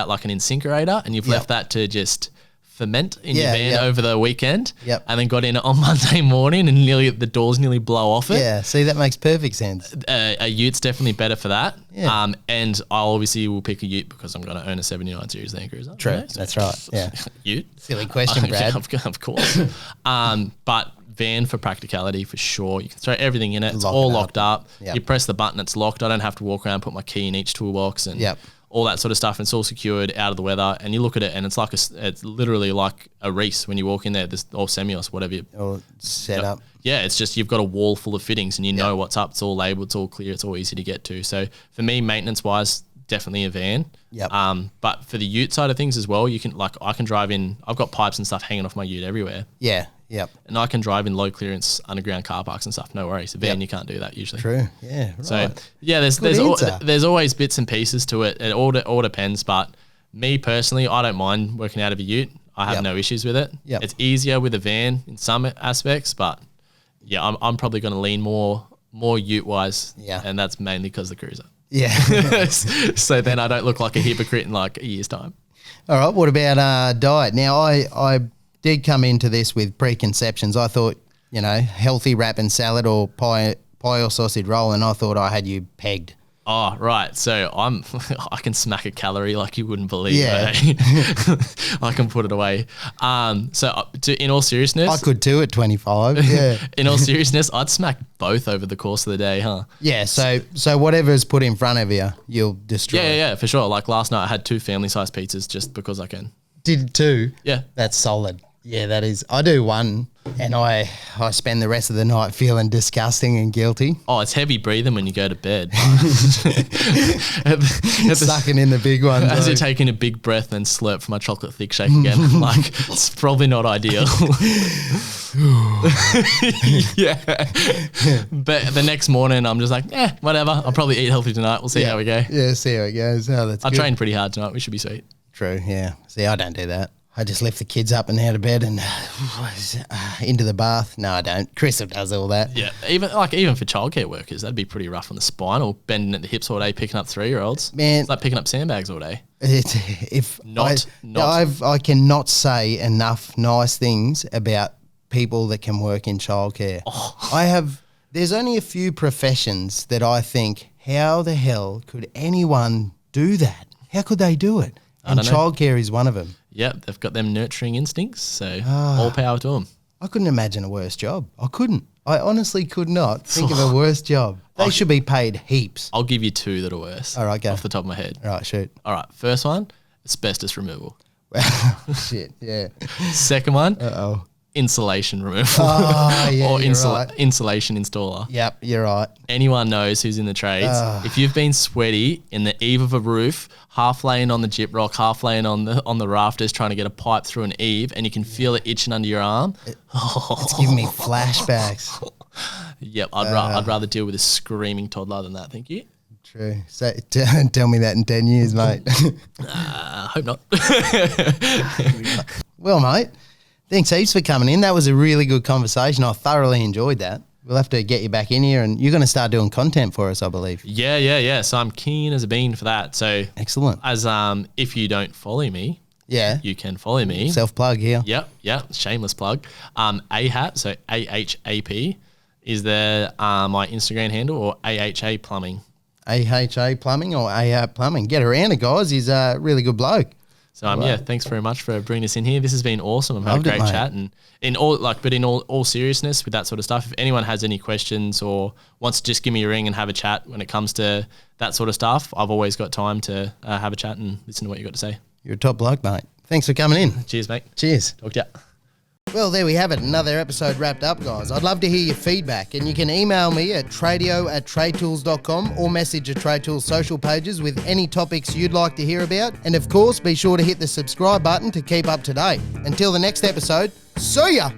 like an incinerator and you've left that to just ferment in your van over the weekend, and then got in it on Monday morning and the doors nearly blow off it.
Yeah, see, that makes perfect sense.
A ute's definitely better for that.
Yeah.
And I obviously will pick a ute because I'm going to own a 79 Series Land Cruiser.
True, that's right. Yeah.
Ute.
Silly question, Brad.
Of course. But van for practicality for sure. You can throw everything in it. It's all locked up.
Yep.
You press the button, it's locked. I don't have to walk around, put my key in each toolbox and all that sort of stuff. And it's all secured out of the weather. And you look at it and it's literally like a Reese when you walk in there, or Semios, whatever.
Or set up.
Yeah, it's just you've got a wall full of fittings and you know what's up. It's all labelled, it's all clear, it's all easy to get to. So for me, maintenance-wise, definitely a van.
Yep.
But for the ute side of things as well, you can I can drive in. I've got pipes and stuff hanging off my ute everywhere.
Yeah. Yep.
And I can drive in low clearance underground car parks and stuff. No worries. A van, you can't do that usually.
True. Yeah. Right.
So yeah, there's always bits and pieces to it. It all depends. But me personally, I don't mind working out of a ute. I have no issues with it. Yep. It's easier with a van in some aspects, but yeah, I'm probably going to lean more ute wise. Yeah. And that's mainly because of the cruiser.
Yeah.
So then I don't look like a hypocrite in like a year's time. All
right. What about diet? Now I did come into this with preconceptions. I thought, healthy wrap and salad or pie or sausage roll, and I thought I had you pegged.
Oh, right. So I can smack a calorie like you wouldn't believe.
Yeah.
I can put it away. So in all seriousness.
I could too at 25. Yeah.
In all seriousness, I'd smack both over the course of the day, huh?
Yeah. So whatever's put in front of you, you'll destroy.
Yeah, for sure. Like last night I had 2 family-sized pizzas just because I can.
Did 2?
Yeah.
That's solid. Yeah, that is. I do 1 and I spend the rest of the night feeling disgusting and guilty.
Oh, it's heavy breathing when you go to bed.
Sucking in the big ones.
As you're taking a big breath and slurp from my chocolate thick shake again. Like, it's probably not ideal. Yeah. But the next morning I'm just like, whatever. I'll probably eat healthy tonight. We'll see how we go.
Yeah, see how it goes. Oh, that's good.
I trained pretty hard tonight. We should be sweet.
True, yeah. See, I don't do that. I just lift the kids up and out of bed and into the bath. No, I don't. Crystal does all that.
Yeah, even for childcare workers, that'd be pretty rough on the spine, or bending at the hips all day, picking up 3-year-olds. Man, it's like picking up sandbags all day.
I cannot say enough nice things about people that can work in childcare. There's only a few professions that I think, how the hell could anyone do that? How could they do it? And childcare is one of them.
Yep, they've got them nurturing instincts, so all power to them.
I couldn't imagine a worse job. I couldn't. I honestly could not think of a worse job. They should be paid heaps.
I'll give you 2 that are worse.
All right, go.
Off the top of my head.
All right, shoot.
All right, first one, asbestos removal.
Shit, yeah.
Second one, insulation removal.
Oh, yeah,
or
right.
insulation installer.
Yep, you're right.
Anyone knows who's in the trades. If you've been sweaty in the eave of a roof, half laying on the gyprock, half laying on the rafters, trying to get a pipe through an eave, and you can feel it itching under your arm.
It's giving me flashbacks.
Yep, I'd rather deal with a screaming toddler than that. Thank you.
True. So tell me that in 10 years, mate.
Hope not.
Well, mate. Thanks heaps for coming in. That was a really good conversation. I thoroughly enjoyed that. We'll have to get you back in here, and you're going to start doing content for us, I believe.
Yeah. So I'm keen as a bean for that. So
excellent.
As if you don't follow me, you can follow me.
Self-plug here.
Yep. Shameless plug. AHAP, so AHAP is my Instagram handle, or AHA Plumbing.
AHA Plumbing or AHAP Plumbing. Get around it, guys. He's a really good bloke.
So thanks very much for bringing us in here. This has been awesome. I've had a great chat, and in all seriousness with that sort of stuff, if anyone has any questions or wants to just give me a ring and have a chat when it comes to that sort of stuff, I've always got time to have a chat and listen to what you got to say.
You're a top bloke, mate. Thanks for coming in.
Cheers, mate.
Cheers.
Talk to you.
Well, there we have it. Another episode wrapped up, guys. I'd love to hear your feedback, and you can email me at tradio@tradetools.com or message the TradeTools social pages with any topics you'd like to hear about. And of course, be sure to hit the subscribe button to keep up to date. Until the next episode, see ya!